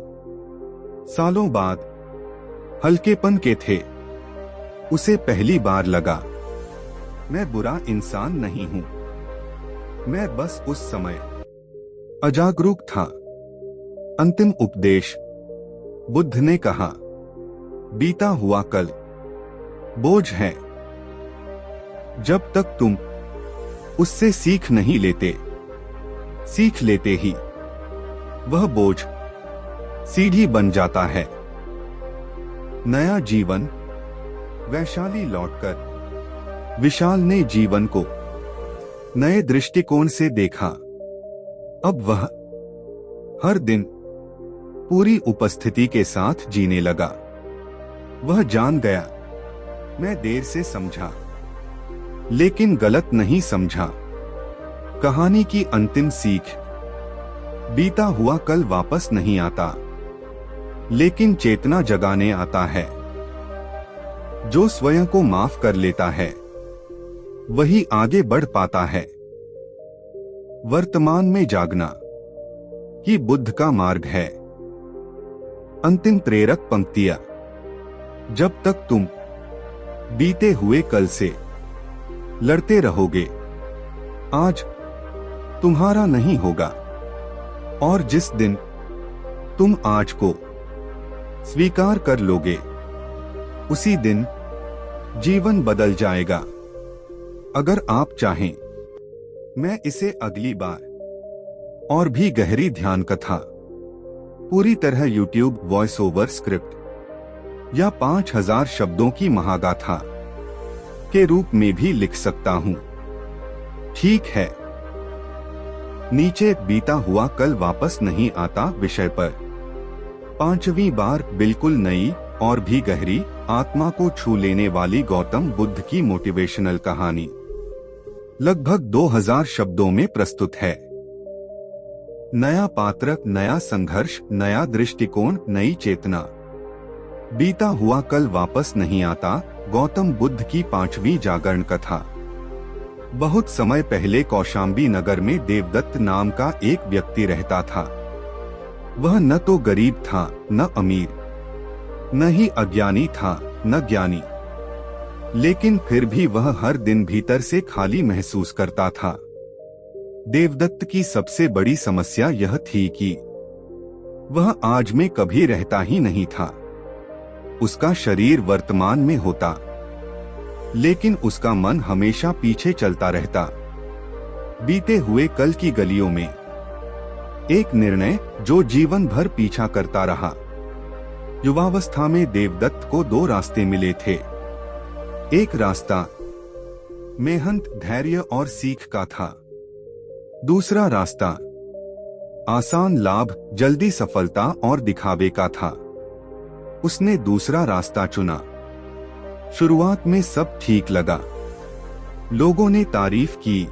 सालों बाद हल्केपन के थे। उसे पहली बार लगा, मैं बुरा इंसान नहीं हूं, मैं बस उस समय अजागरूक था। अंतिम उपदेश। बुद्ध ने कहा, बीता हुआ कल बोझ है। जब तक तुम उससे सीख नहीं लेते, सीख लेते ही वह बोझ सीढ़ी बन जाता है। नया जीवन। वैशाली लौटकर विशाल ने जीवन को नए दृष्टिकोण से देखा। अब वह हर दिन पूरी उपस्थिति के साथ जीने लगा। वह जान गया, मैं देर से समझा, लेकिन गलत नहीं समझा। कहानी की अंतिम सीख। बीता हुआ कल वापस नहीं आता, लेकिन चेतना जगाने आता है। जो स्वयं को माफ कर लेता है वही आगे बढ़ पाता है। वर्तमान में जागना ही बुद्ध का मार्ग है। अंतिम प्रेरक पंक्तियां। जब तक तुम बीते हुए कल से लड़ते रहोगे, आज तुम्हारा नहीं होगा। और जिस दिन तुम आज को स्वीकार कर लोगे, उसी दिन जीवन बदल जाएगा। अगर आप चाहें, मैं इसे अगली बार और भी गहरी ध्यान कथा पूरी तरह YouTube वॉइस ओवर स्क्रिप्ट या 5000 शब्दों की महागाथा के रूप में भी लिख सकता हूँ। ठीक है। नीचे बीता हुआ कल वापस नहीं आता विषय पर 5वीं बार बिल्कुल नई और भी गहरी आत्मा को छू लेने वाली गौतम बुद्ध की मोटिवेशनल कहानी लगभग 2000 शब्दों में प्रस्तुत है। नया पात्र, नया संघर्ष, नया दृष्टिकोण, नई चेतना। बीता हुआ कल वापस नहीं आता, गौतम बुद्ध की 5वीं जागरण कथा। बहुत समय पहले कौशाम्बी नगर में देवदत्त नाम का एक व्यक्ति रहता था। वह न तो गरीब था न अमीर, न ही अज्ञानी था न ज्ञानी, लेकिन फिर भी वह हर दिन भीतर से खाली महसूस करता था। देवदत्त की सबसे बड़ी समस्या यह थी कि वह आज में कभी रहता ही नहीं था। उसका शरीर वर्तमान में होता, लेकिन उसका मन हमेशा पीछे चलता रहता, बीते हुए कल की गलियों में। एक निर्णय जो जीवन भर पीछा करता रहा। युवावस्था में देवदत्त को 2 रास्ते मिले थे। एक रास्ता मेहनत, धैर्य और सीख का था। दूसरा रास्ता आसान लाभ, जल्दी सफलता और दिखावे का था। उसने दूसरा रास्ता चुना। शुरुआत में सब ठीक लगा। लोगों ने तारीफ की,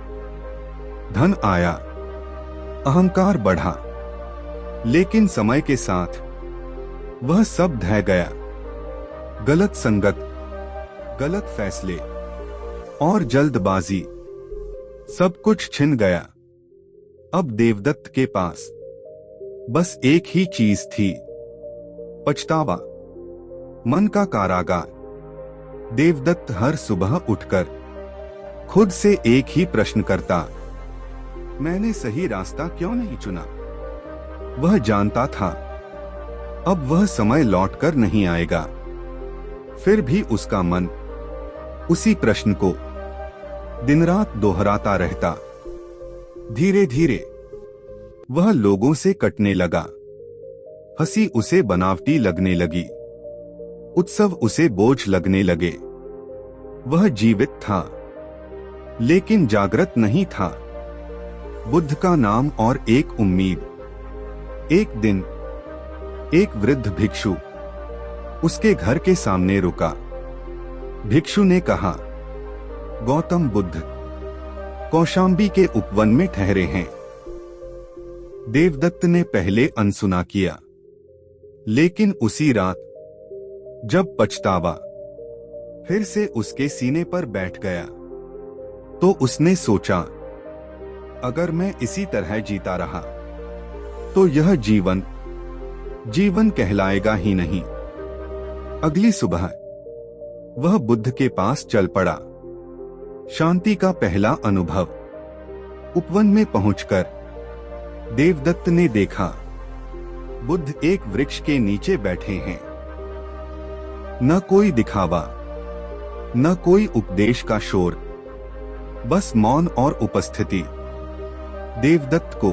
धन आया, अहंकार बढ़ा, लेकिन समय के साथ वह सब ढह गया। गलत संगत, गलत फैसले और जल्दबाजी, सब कुछ छिन गया। अब देवदत्त के पास बस एक ही चीज थी, पछतावा, मन का कारागार। देवदत्त हर सुबह उठकर खुद से एक ही प्रश्न करता, मैंने सही रास्ता क्यों नहीं चुना? वह जानता था अब वह समय लौटकर नहीं आएगा। फिर भी उसका मन उसी प्रश्न को दिन रात दोहराता रहता। धीरे धीरे वह लोगों से कटने लगा। हंसी उसे बनावटी लगने लगी, उत्सव उसे बोझ लगने लगे। वह जीवित था, लेकिन जागृत नहीं था। बुद्ध का नाम और एक उम्मीद। एक दिन एक वृद्ध भिक्षु उसके घर के सामने रुका। भिक्षु ने कहा, गौतम बुद्ध कौशाम्बी के उपवन में ठहरे हैं। देवदत्त ने पहले अनसुना किया, लेकिन उसी रात जब पछतावा फिर से उसके सीने पर बैठ गया, तो उसने सोचा, अगर मैं इसी तरह जीता रहा तो यह जीवन कहलाएगा ही नहीं। अगली सुबह वह बुद्ध के पास चल पड़ा। शांति का पहला अनुभव। उपवन में पहुंचकर देवदत्त ने देखा, बुद्ध एक वृक्ष के नीचे बैठे हैं। न कोई दिखावा, न कोई उपदेश का शोर, बस मौन और उपस्थिति। देवदत्त को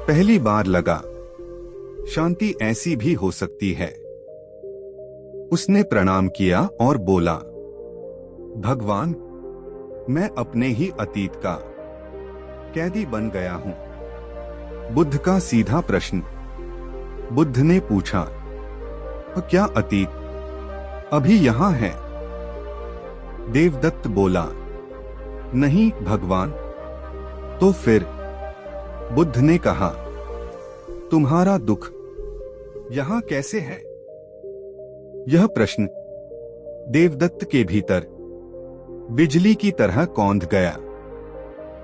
पहली बार लगा, शांति ऐसी भी हो सकती है। उसने प्रणाम किया और बोला, भगवान, मैं अपने ही अतीत का कैदी बन गया हूं। बुद्ध का सीधा प्रश्न। बुद्ध ने पूछा, क्या अतीत अभी यहां है? देवदत्त बोला, नहीं भगवान। तो फिर? बुद्ध ने कहा, तुम्हारा दुख यहां कैसे है? यह प्रश्न देवदत्त के भीतर बिजली की तरह कौंध गया।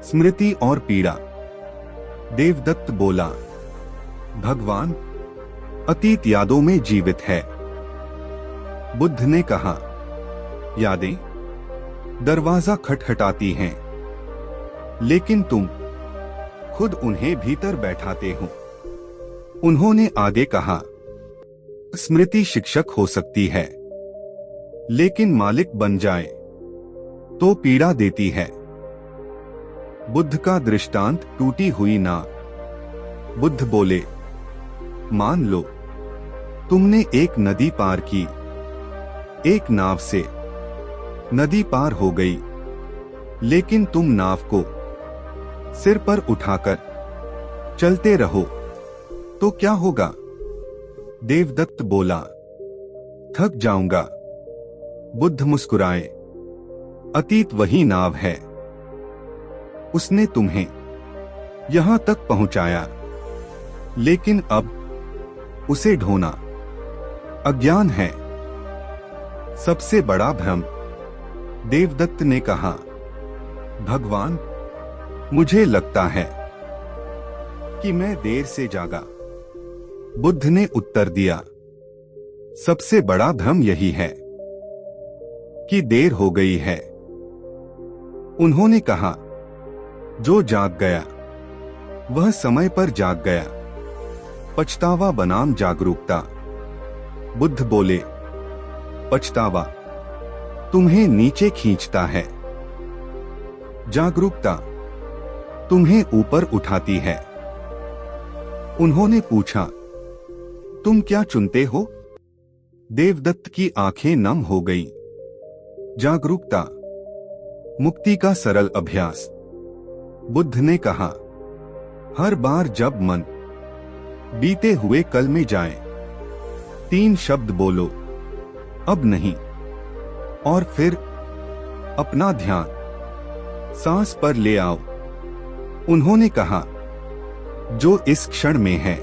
स्मृति और पीड़ा। देवदत्त बोला, भगवान, अतीत यादों में जीवित है। बुद्ध ने कहा, यादें दरवाजा खटखटाती हैं, लेकिन तुम खुद उन्हें भीतर बैठाते हो। उन्होंने आगे कहा, स्मृति शिक्षक हो सकती है, लेकिन मालिक बन जाए तो पीड़ा देती है। बुद्ध का दृष्टांत टूटी हुई नाव। बुद्ध बोले, मान लो तुमने एक नदी पार की, एक नाव से नदी पार हो गई, लेकिन तुम नाव को सिर पर उठाकर चलते रहो तो क्या होगा? देवदत्त बोला, थक जाऊंगा। बुद्ध मुस्कुराए, अतीत वही नाव है, उसने तुम्हें यहां तक पहुंचाया, लेकिन अब उसे ढोना अज्ञान है, सबसे बड़ा भ्रम। देवदत्त ने कहा, भगवान, मुझे लगता है कि मैं देर से जागा। बुद्ध ने उत्तर दिया, सबसे बड़ा भ्रम यही है कि देर हो गई है। उन्होंने कहा, जो जाग गया वह समय पर जाग गया। पछतावा बनाम जागरूकता। बुद्ध बोले, पछतावा तुम्हें नीचे खींचता है, जागरूकता तुम्हें ऊपर उठाती है। उन्होंने पूछा, तुम क्या चुनते हो? देवदत्त की आंखें नम हो गईं। जागरूकता, मुक्ति का सरल अभ्यास। बुद्ध ने कहा, हर बार जब मन बीते हुए कल में जाए, 3 शब्द बोलो, अब नहीं, और फिर अपना ध्यान सांस पर ले आओ। उन्होंने कहा, जो इस क्षण में है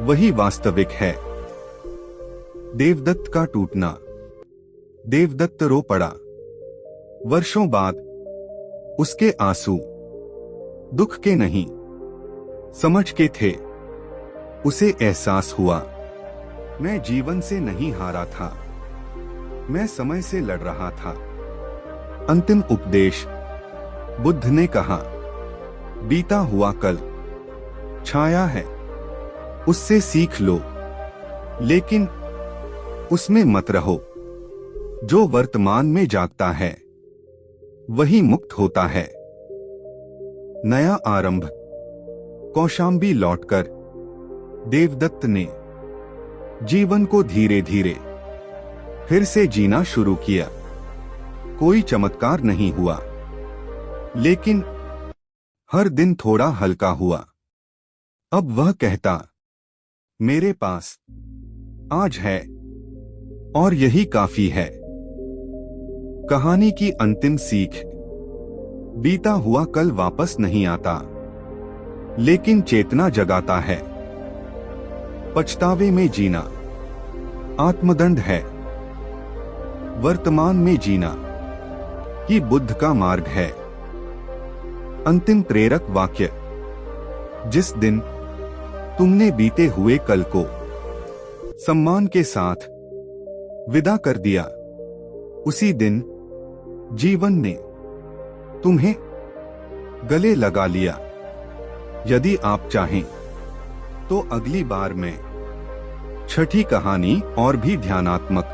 वही वास्तविक है। देवदत्त का टूटना। देवदत्त रो पड़ा। वर्षों बाद उसके आंसू दुख के नहीं, समझ के थे। उसे एहसास हुआ, मैं जीवन से नहीं हारा था, मैं समय से लड़ रहा था। अंतिम उपदेश। बुद्ध ने कहा, बीता हुआ कल छाया है, उससे सीख लो, लेकिन उसमें मत रहो। जो वर्तमान में जागता है वही मुक्त होता है। नया आरंभ। कौशाम्बी लौटकर देवदत्त ने जीवन को धीरे धीरे फिर से जीना शुरू किया। कोई चमत्कार नहीं हुआ, लेकिन हर दिन थोड़ा हल्का हुआ। अब वह कहता, मेरे पास आज है और यही काफी है। कहानी की अंतिम सीख। बीता हुआ कल वापस नहीं आता, लेकिन चेतना जगाता है। पछतावे में जीना आत्मदंड है, वर्तमान में जीना ही बुद्ध का मार्ग है। अंतिम प्रेरक वाक्य। जिस दिन तुमने बीते हुए कल को सम्मान के साथ विदा कर दिया, उसी दिन जीवन ने तुम्हें गले लगा लिया। यदि आप चाहें तो अगली बार में छठी कहानी और भी ध्यानात्मक,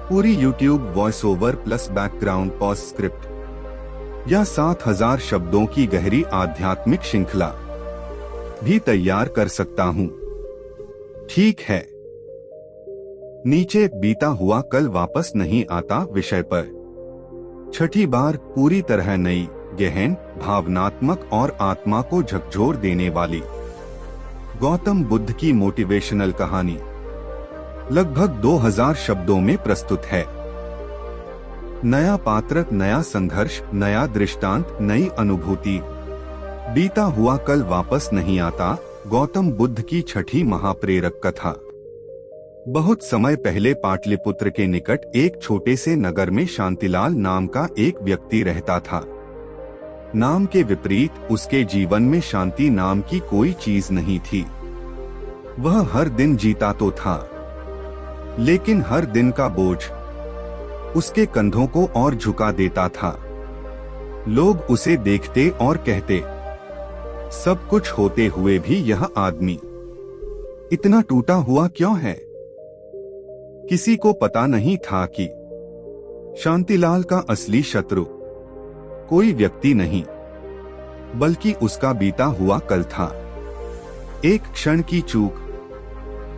पूरी YouTube voice over plus background pause script या 7000 शब्दों की गहरी आध्यात्मिक श्रृंखला भी तैयार कर सकता हूं। ठीक है। नीचे बीता हुआ कल वापस नहीं आता विषय पर छठी बार पूरी तरह नई, गहन, भावनात्मक और आत्मा को झकझोर देने वाली गौतम बुद्ध की मोटिवेशनल कहानी लगभग 2000 शब्दों में प्रस्तुत है। नया पात्र, नया संघर्ष, नया दृष्टांत, नई अनुभूति। बीता हुआ कल वापस नहीं आता। गौतम बुद्ध की छठी महाप्रेरक कथा। बहुत समय पहले पाटलिपुत्र के निकट एक छोटे से नगर में शांतिलाल नाम का एक व्यक्ति रहता था। नाम के विपरीत उसके जीवन में शांति नाम की कोई चीज नहीं थी। वह हर दिन जीता तो था, लेकिन हर दिन का बोझ उसके कंधों को और झुका देता था। लोग उसे देखते और कहते, सब कुछ होते हुए भी यह आदमी इतना टूटा हुआ क्यों है? किसी को पता नहीं था कि शांतिलाल का असली शत्रु कोई व्यक्ति नहीं, बल्कि उसका बीता हुआ कल था। एक क्षण की चूक।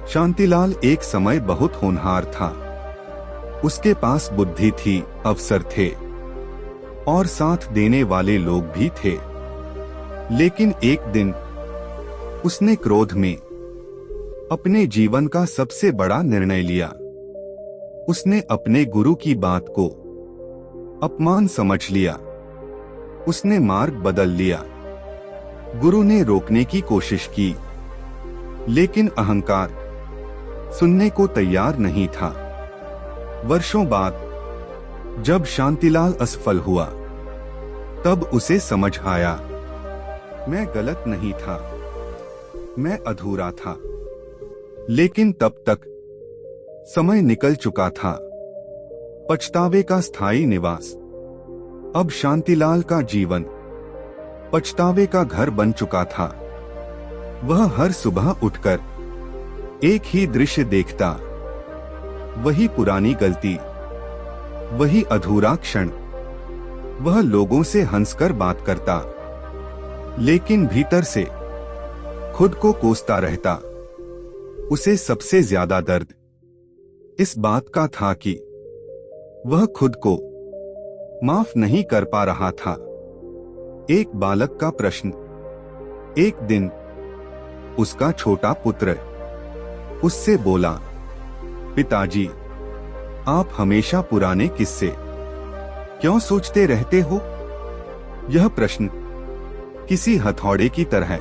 शांतिलाल एक समय बहुत होनहार था। उसके पास बुद्धि थी, अवसर थे और साथ देने वाले लोग भी थे। लेकिन एक दिन उसने क्रोध में अपने जीवन का सबसे बड़ा निर्णय लिया। उसने अपने गुरु की बात को अपमान समझ लिया। उसने मार्ग बदल लिया। गुरु ने रोकने की कोशिश की, लेकिन अहंकार सुनने को तैयार नहीं था। वर्षों बाद जब शांतिलाल असफल हुआ, तब उसे समझ आया, मैं गलत नहीं था, मैं अधूरा था। लेकिन तब तक समय निकल चुका था। पछतावे का स्थायी निवास। अब शांतिलाल का जीवन पछतावे का घर बन चुका था। वह हर सुबह उठकर एक ही दृश्य देखता, वही पुरानी गलती, वही अधूरा क्षण। वह लोगों से हंसकर बात करता, लेकिन भीतर से खुद को कोसता रहता। उसे सबसे ज्यादा दर्द इस बात का था कि वह खुद को माफ नहीं कर पा रहा था। एक बालक का प्रश्न। एक दिन उसका छोटा पुत्र उससे बोला, पिताजी, आप हमेशा पुराने किस्से क्यों सोचते रहते हो? यह प्रश्न किसी हथौड़े की तरह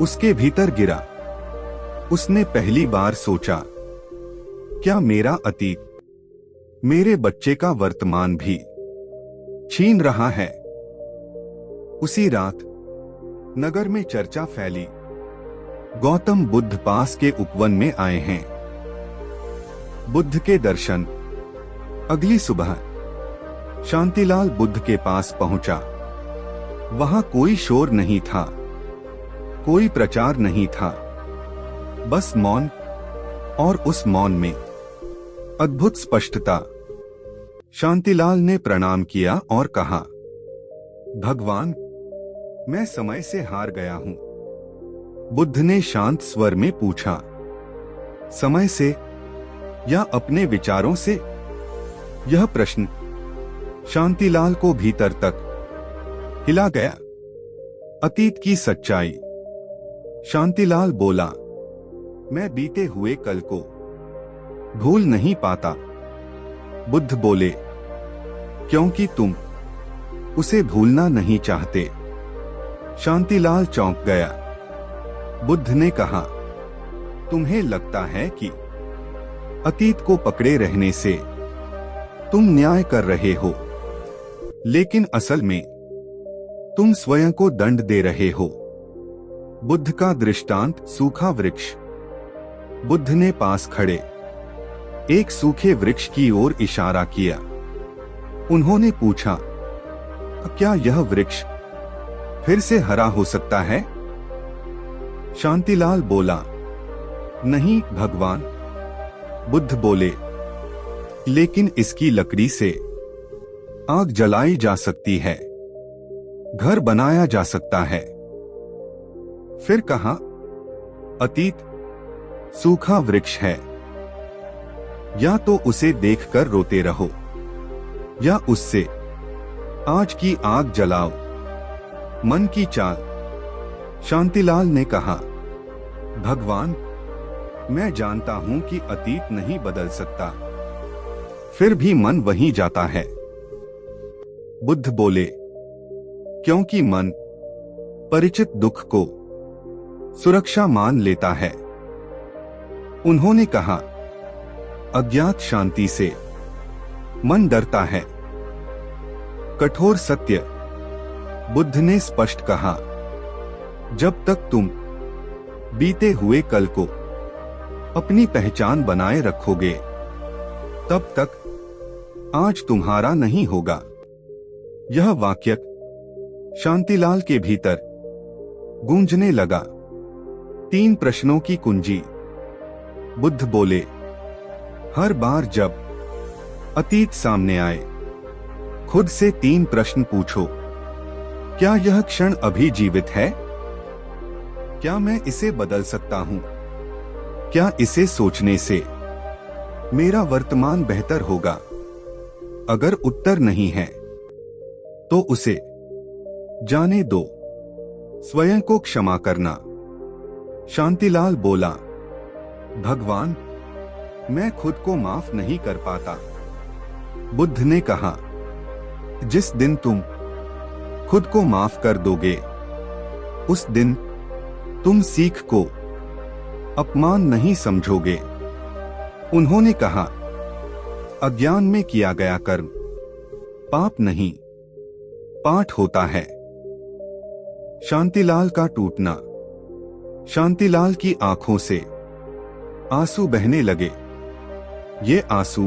उसके भीतर गिरा। उसने पहली बार सोचा, क्या मेरा अतीत मेरे बच्चे का वर्तमान भी छीन रहा है? उसी रात नगर में चर्चा फैली, गौतम बुद्ध पास के उपवन में आए हैं। बुद्ध के दर्शन। अगली सुबह शांतिलाल बुद्ध के पास पहुंचा। वहां कोई शोर नहीं था, कोई प्रचार नहीं था, बस मौन, और उस मौन में अद्भुत स्पष्टता। शांतिलाल ने प्रणाम किया और कहा, भगवान, मैं समय से हार गया हूं। बुद्ध ने शांत स्वर में पूछा, समय से या अपने विचारों से? यह प्रश्न शांतिलाल को भीतर तक हिला गया। अतीत की सच्चाई। शांतिलाल बोला, मैं बीते हुए कल को भूल नहीं पाता। बुद्ध बोले, क्योंकि तुम उसे भूलना नहीं चाहते। शांतिलाल चौंक गया। बुद्ध ने कहा, तुम्हें लगता है कि अतीत को पकड़े रहने से तुम न्याय कर रहे हो, लेकिन असल में तुम स्वयं को दंड दे रहे हो। बुद्ध का दृष्टांत सूखा वृक्ष। बुद्ध ने पास खड़े एक सूखे वृक्ष की ओर इशारा किया। उन्होंने पूछा, क्या यह वृक्ष फिर से हरा हो सकता है? शांतिलाल बोला, नहीं भगवान। बुद्ध बोले, लेकिन इसकी लकड़ी से आग जलाई जा सकती है, घर बनाया जा सकता है। फिर कहा, अतीत सूखा वृक्ष है, या तो उसे देखकर रोते रहो या उससे आज की आग जलाओ। मन की चाल। शांतिलाल ने कहा, भगवान, मैं जानता हूं कि अतीत नहीं बदल सकता, फिर भी मन वहीं जाता है। बुद्ध बोले, क्योंकि मन परिचित दुख को सुरक्षा मान लेता है। उन्होंने कहा, अज्ञात शांति से मन डरता है। कठोर सत्य। बुद्ध ने स्पष्ट कहा, जब तक तुम बीते हुए कल को अपनी पहचान बनाए रखोगे, तब तक आज तुम्हारा नहीं होगा। यह वाक्य शांतिलाल के भीतर गूंजने लगा। 3 प्रश्नों की कुंजी। बुद्ध बोले, हर बार जब अतीत सामने आए, खुद से 3 प्रश्न पूछो। क्या यह क्षण अभी जीवित है? क्या मैं इसे बदल सकता हूं? क्या इसे सोचने से मेरा वर्तमान बेहतर होगा। अगर उत्तर नहीं है तो उसे जाने दो, स्वयं को क्षमा करना। शांतिलाल बोला, भगवान, मैं खुद को माफ नहीं कर पाता। बुद्ध ने कहा, जिस दिन तुम खुद को माफ कर दोगे, उस दिन तुम सीख को अपमान नहीं समझोगे। उन्होंने कहा, अज्ञान में किया गया कर्म पाप नहीं, पाठ होता है। शांतिलाल का टूटना। शांतिलाल की आंखों से आंसू बहने लगे। ये आंसू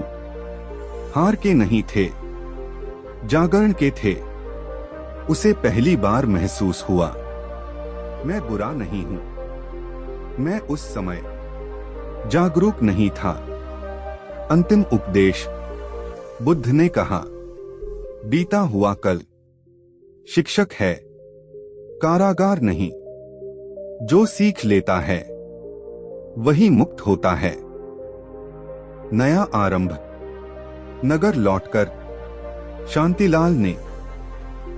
हार के नहीं थे, जागरण के थे। उसे पहली बार महसूस हुआ, मैं बुरा नहीं हूं। मैं उस समय जागरूक नहीं था। अंतिम उपदेश। बुद्ध ने कहा, बीता हुआ कल शिक्षक है, कारागार नहीं। जो सीख लेता है वही मुक्त होता है। नया आरंभ। नगर लौटकर शांतिलाल ने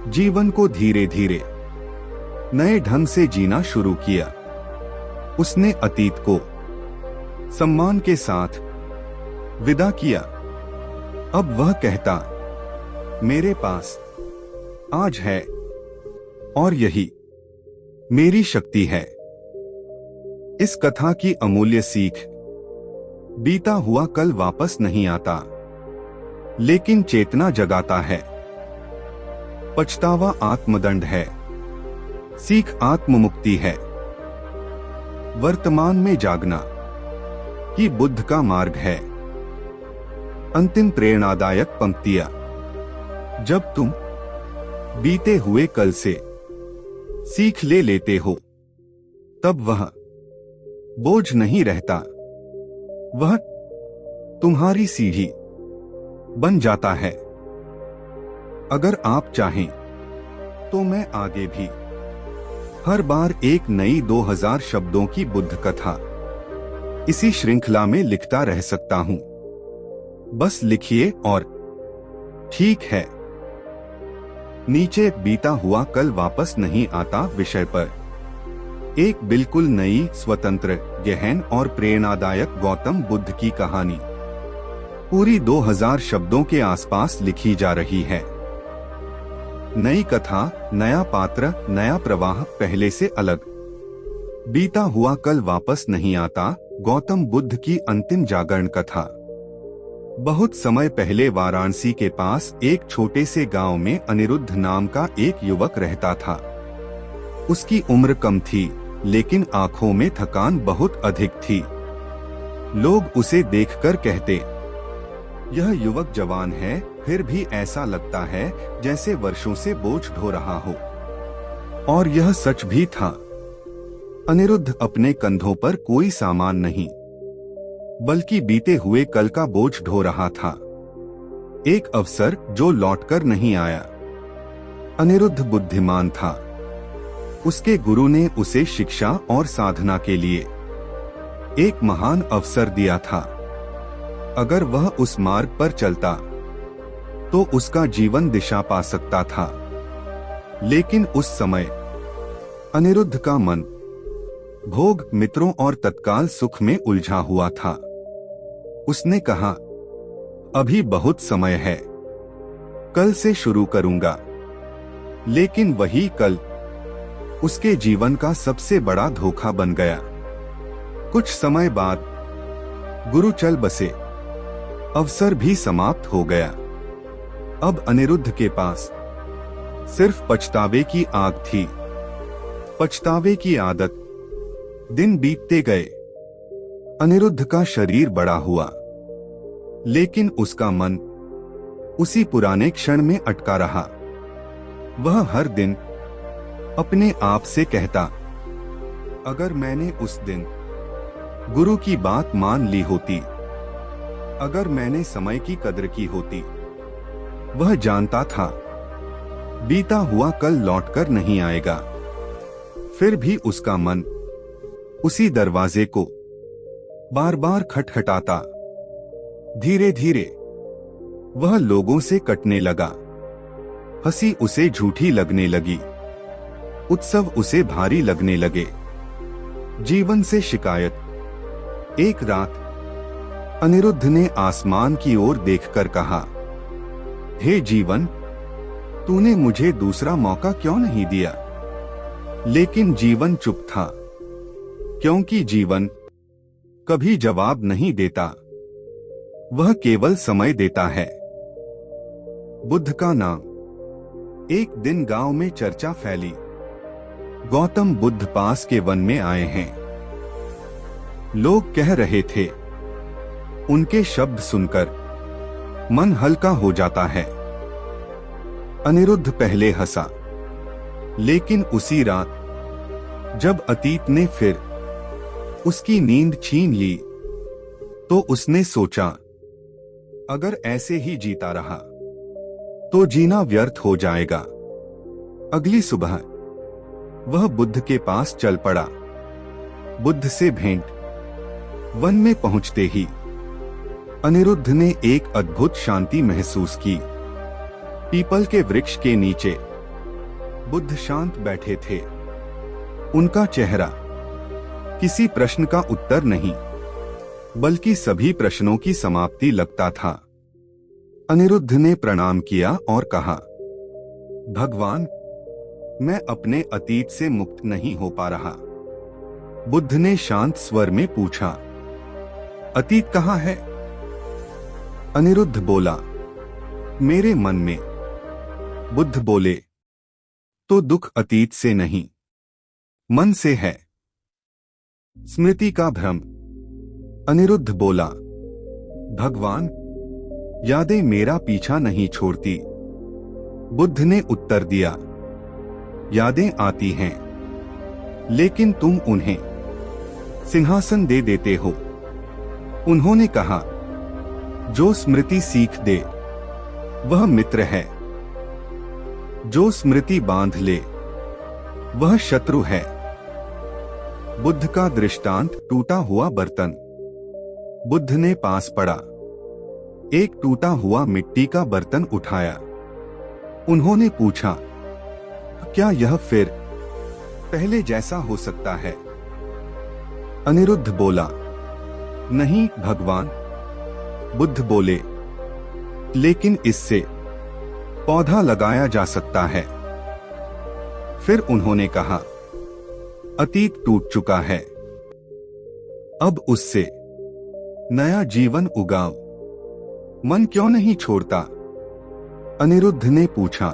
जीवन को धीरे धीरे नए ढंग से जीना शुरू किया। उसने अतीत को सम्मान के साथ विदा किया। अब वह कहता, मेरे पास आज है और यही मेरी शक्ति है। इस कथा की अमूल्य सीख, बीता हुआ कल वापस नहीं आता, लेकिन चेतना जगाता है। पछतावा आत्मदंड है, सीख आत्ममुक्ति है। वर्तमान में जागना ही बुद्ध का मार्ग है। अंतिम प्रेरणादायक पंक्तियां। जब तुम बीते हुए कल से सीख ले लेते हो, तब वह बोझ नहीं रहता, वह तुम्हारी सीढ़ी बन जाता है। अगर आप चाहें तो मैं आगे भी हर बार एक नई 2000 शब्दों की बुद्ध कथा इसी श्रृंखला में लिखता रह सकता हूं। बस लिखिए और ठीक है। नीचे बीता हुआ कल वापस नहीं आता विषय पर एक बिल्कुल नई, स्वतंत्र, गहन और प्रेरणादायक गौतम बुद्ध की कहानी पूरी 2000 शब्दों के आसपास लिखी जा रही है। नई कथा, नया पात्र, नया प्रवाह, पहले से अलग। बीता हुआ कल वापस नहीं आता, गौतम बुद्ध की अंतिम जागरण कथा। बहुत समय पहले वाराणसी के पास एक छोटे से गांव में अनिरुद्ध नाम का एक युवक रहता था। उसकी उम्र कम थी, लेकिन आंखों में थकान बहुत अधिक थी। लोग उसे देखकर कहते, यह युवक जवान है, फिर भी ऐसा लगता है जैसे वर्षों से बोझ ढो रहा हो। और यह सच भी था। अनिरुद्ध अपने कंधों पर कोई सामान नहीं, बल्कि बीते हुए कल का बोझ ढो रहा था। एक अवसर जो लौटकर नहीं आया। अनिरुद्ध बुद्धिमान था। उसके गुरु ने उसे शिक्षा और साधना के लिए एक महान अवसर दिया था। अगर वह उस मार्ग पर चलता तो उसका जीवन दिशा पा सकता था। लेकिन उस समय अनिरुद्ध का मन भोग, मित्रों और तत्काल सुख में उलझा हुआ था। उसने कहा, अभी बहुत समय है, कल से शुरू करूंगा। लेकिन वही कल उसके जीवन का सबसे बड़ा धोखा बन गया। कुछ समय बाद गुरु चल बसे, अवसर भी समाप्त हो गया। अब अनिरुद्ध के पास सिर्फ पछतावे की आग थी। पछतावे की आदत। दिन बीतते गए। अनिरुद्ध का शरीर बड़ा हुआ, लेकिन उसका मन उसी पुराने क्षण में अटका रहा। वह हर दिन अपने आप से कहता, अगर मैंने उस दिन गुरु की बात मान ली होती, अगर मैंने समय की कदर की होती। वह जानता था बीता हुआ कल लौटकर नहीं आएगा। फिर भी उसका मन उसी दरवाजे को बार बार खटखटाता। धीरे धीरे वह लोगों से कटने लगा। हंसी उसे झूठी लगने लगी, उत्सव उसे भारी लगने लगे, जीवन से शिकायत। एक रात अनिरुद्ध ने आसमान की ओर देखकर कहा, हे जीवन, तूने मुझे दूसरा मौका क्यों नहीं दिया? लेकिन जीवन चुप था, क्योंकि जीवन कभी जवाब नहीं देता, वह केवल समय देता है। बुद्ध का नाम। एक दिन गांव में चर्चा फैली, गौतम बुद्ध पास के वन में आए हैं। लोग कह रहे थे, उनके शब्द सुनकर मन हल्का हो जाता है। अनिरुद्ध पहले हंसा, लेकिन उसी रात जब अतीत ने फिर उसकी नींद छीन ली, तो उसने सोचा, अगर ऐसे ही जीता रहा तो जीना व्यर्थ हो जाएगा। अगली सुबह वह बुद्ध के पास चल पड़ा। बुद्ध से भेंट। वन में पहुंचते ही अनिरुद्ध ने एक अद्भुत शांति महसूस की। पीपल के वृक्ष के नीचे बुद्ध शांत बैठे थे। उनका चेहरा किसी प्रश्न का उत्तर नहीं, बल्कि सभी प्रश्नों की समाप्ति लगता था। अनिरुद्ध ने प्रणाम किया और कहा, भगवान, मैं अपने अतीत से मुक्त नहीं हो पा रहा। बुद्ध ने शांत स्वर में पूछा, अतीत कहाँ है? अनिरुद्ध बोला, मेरे मन में। बुद्ध बोले, तो दुख अतीत से नहीं, मन से है। स्मृति का भ्रम। अनिरुद्ध बोला, भगवान, यादें मेरा पीछा नहीं छोड़ती। बुद्ध ने उत्तर दिया, यादें आती हैं, लेकिन तुम उन्हें सिंहासन दे देते हो। उन्होंने कहा, जो स्मृति सीख दे वह मित्र है, जो स्मृति बांध ले वह शत्रु है। बुद्ध का दृष्टांत। टूटा हुआ बर्तन। बुद्ध ने पास पड़ा, एक टूटा हुआ मिट्टी का बर्तन उठाया। उन्होंने पूछा, क्या यह फिर पहले जैसा हो सकता है? अनिरुद्ध बोला, नहीं भगवान। बुद्ध बोले, लेकिन इससे पौधा लगाया जा सकता है। फिर उन्होंने कहा, अतीत टूट चुका है, अब उससे नया जीवन उगाओ। मन क्यों नहीं छोड़ता? अनिरुद्ध ने पूछा,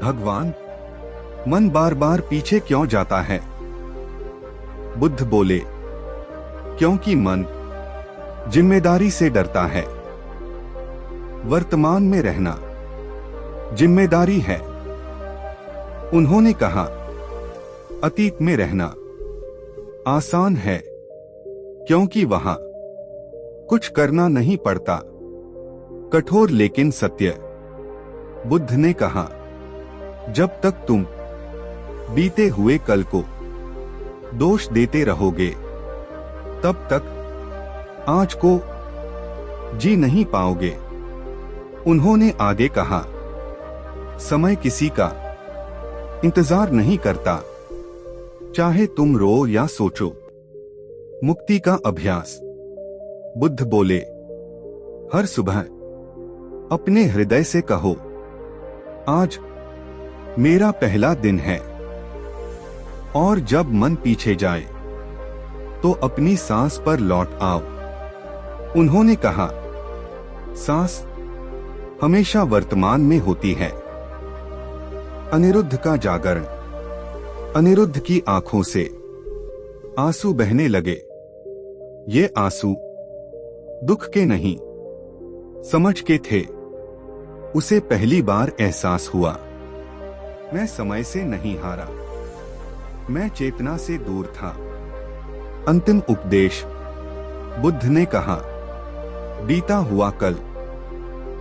भगवान, मन बार बार पीछे क्यों जाता है? बुद्ध बोले, क्योंकि मन जिम्मेदारी से डरता है। वर्तमान में रहना जिम्मेदारी है। उन्होंने कहा, अतीत में रहना आसान है, क्योंकि वहां कुछ करना नहीं पड़ता। कठोर लेकिन सत्य। बुद्ध ने कहा, जब तक तुम बीते हुए कल को दोष देते रहोगे, तब तक आज को जी नहीं पाओगे। उन्होंने आगे कहा, समय किसी का इंतजार नहीं करता, चाहे तुम रो या सोचो। मुक्ति का अभ्यास। बुद्ध बोले, हर सुबह अपने हृदय से कहो, आज मेरा पहला दिन है। और जब मन पीछे जाए तो अपनी सांस पर लौट आओ। उन्होंने कहा, सांस हमेशा वर्तमान में होती है। अनिरुद्ध का जागरण। अनिरुद्ध की आंखों से आंसू बहने लगे। ये आंसू दुख के नहीं, समझ के थे। उसे पहली बार एहसास हुआ, मैं समय से नहीं हारा, मैं चेतना से दूर था। अंतिम उपदेश। बुद्ध ने कहा, बीता हुआ कल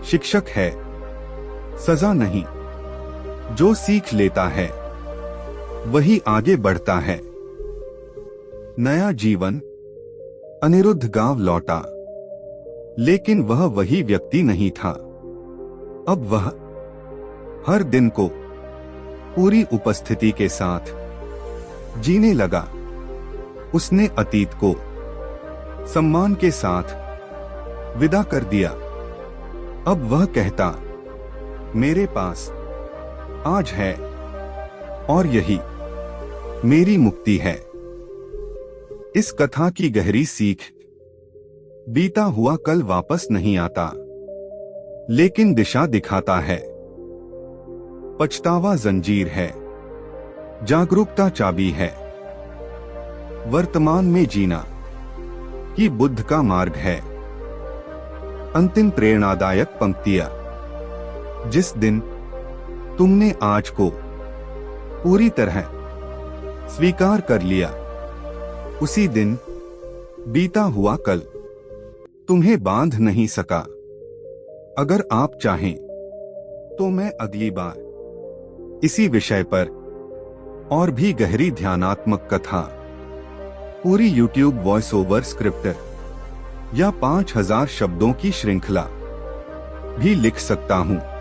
शिक्षक है, सजा नहीं। जो सीख लेता है वही आगे बढ़ता है। नया जीवन। अनिरुद्ध गांव लौटा। लेकिन वह वही व्यक्ति नहीं था। अब वह हर दिन को पूरी उपस्थिति के साथ जीने लगा। उसने अतीत को सम्मान के साथ विदा कर दिया। अब वह कहता, मेरे पास आज है और यही मेरी मुक्ति है। इस कथा की गहरी सीख, बीता हुआ कल वापस नहीं आता, लेकिन दिशा दिखाता है। पछतावा जंजीर है, जागरूकता चाबी है। वर्तमान में जीना ही बुद्ध का मार्ग है। अंतिम प्रेरणादायक पंक्तियां। जिस दिन तुमने आज को पूरी तरह स्वीकार कर लिया, उसी दिन बीता हुआ कल तुम्हें बांध नहीं सका। अगर आप चाहें तो मैं अगली बार इसी विषय पर और भी गहरी ध्यानात्मक कथा, पूरी YouTube वॉइस ओवर स्क्रिप्ट या 5000 शब्दों की श्रृंखला भी लिख सकता हूं।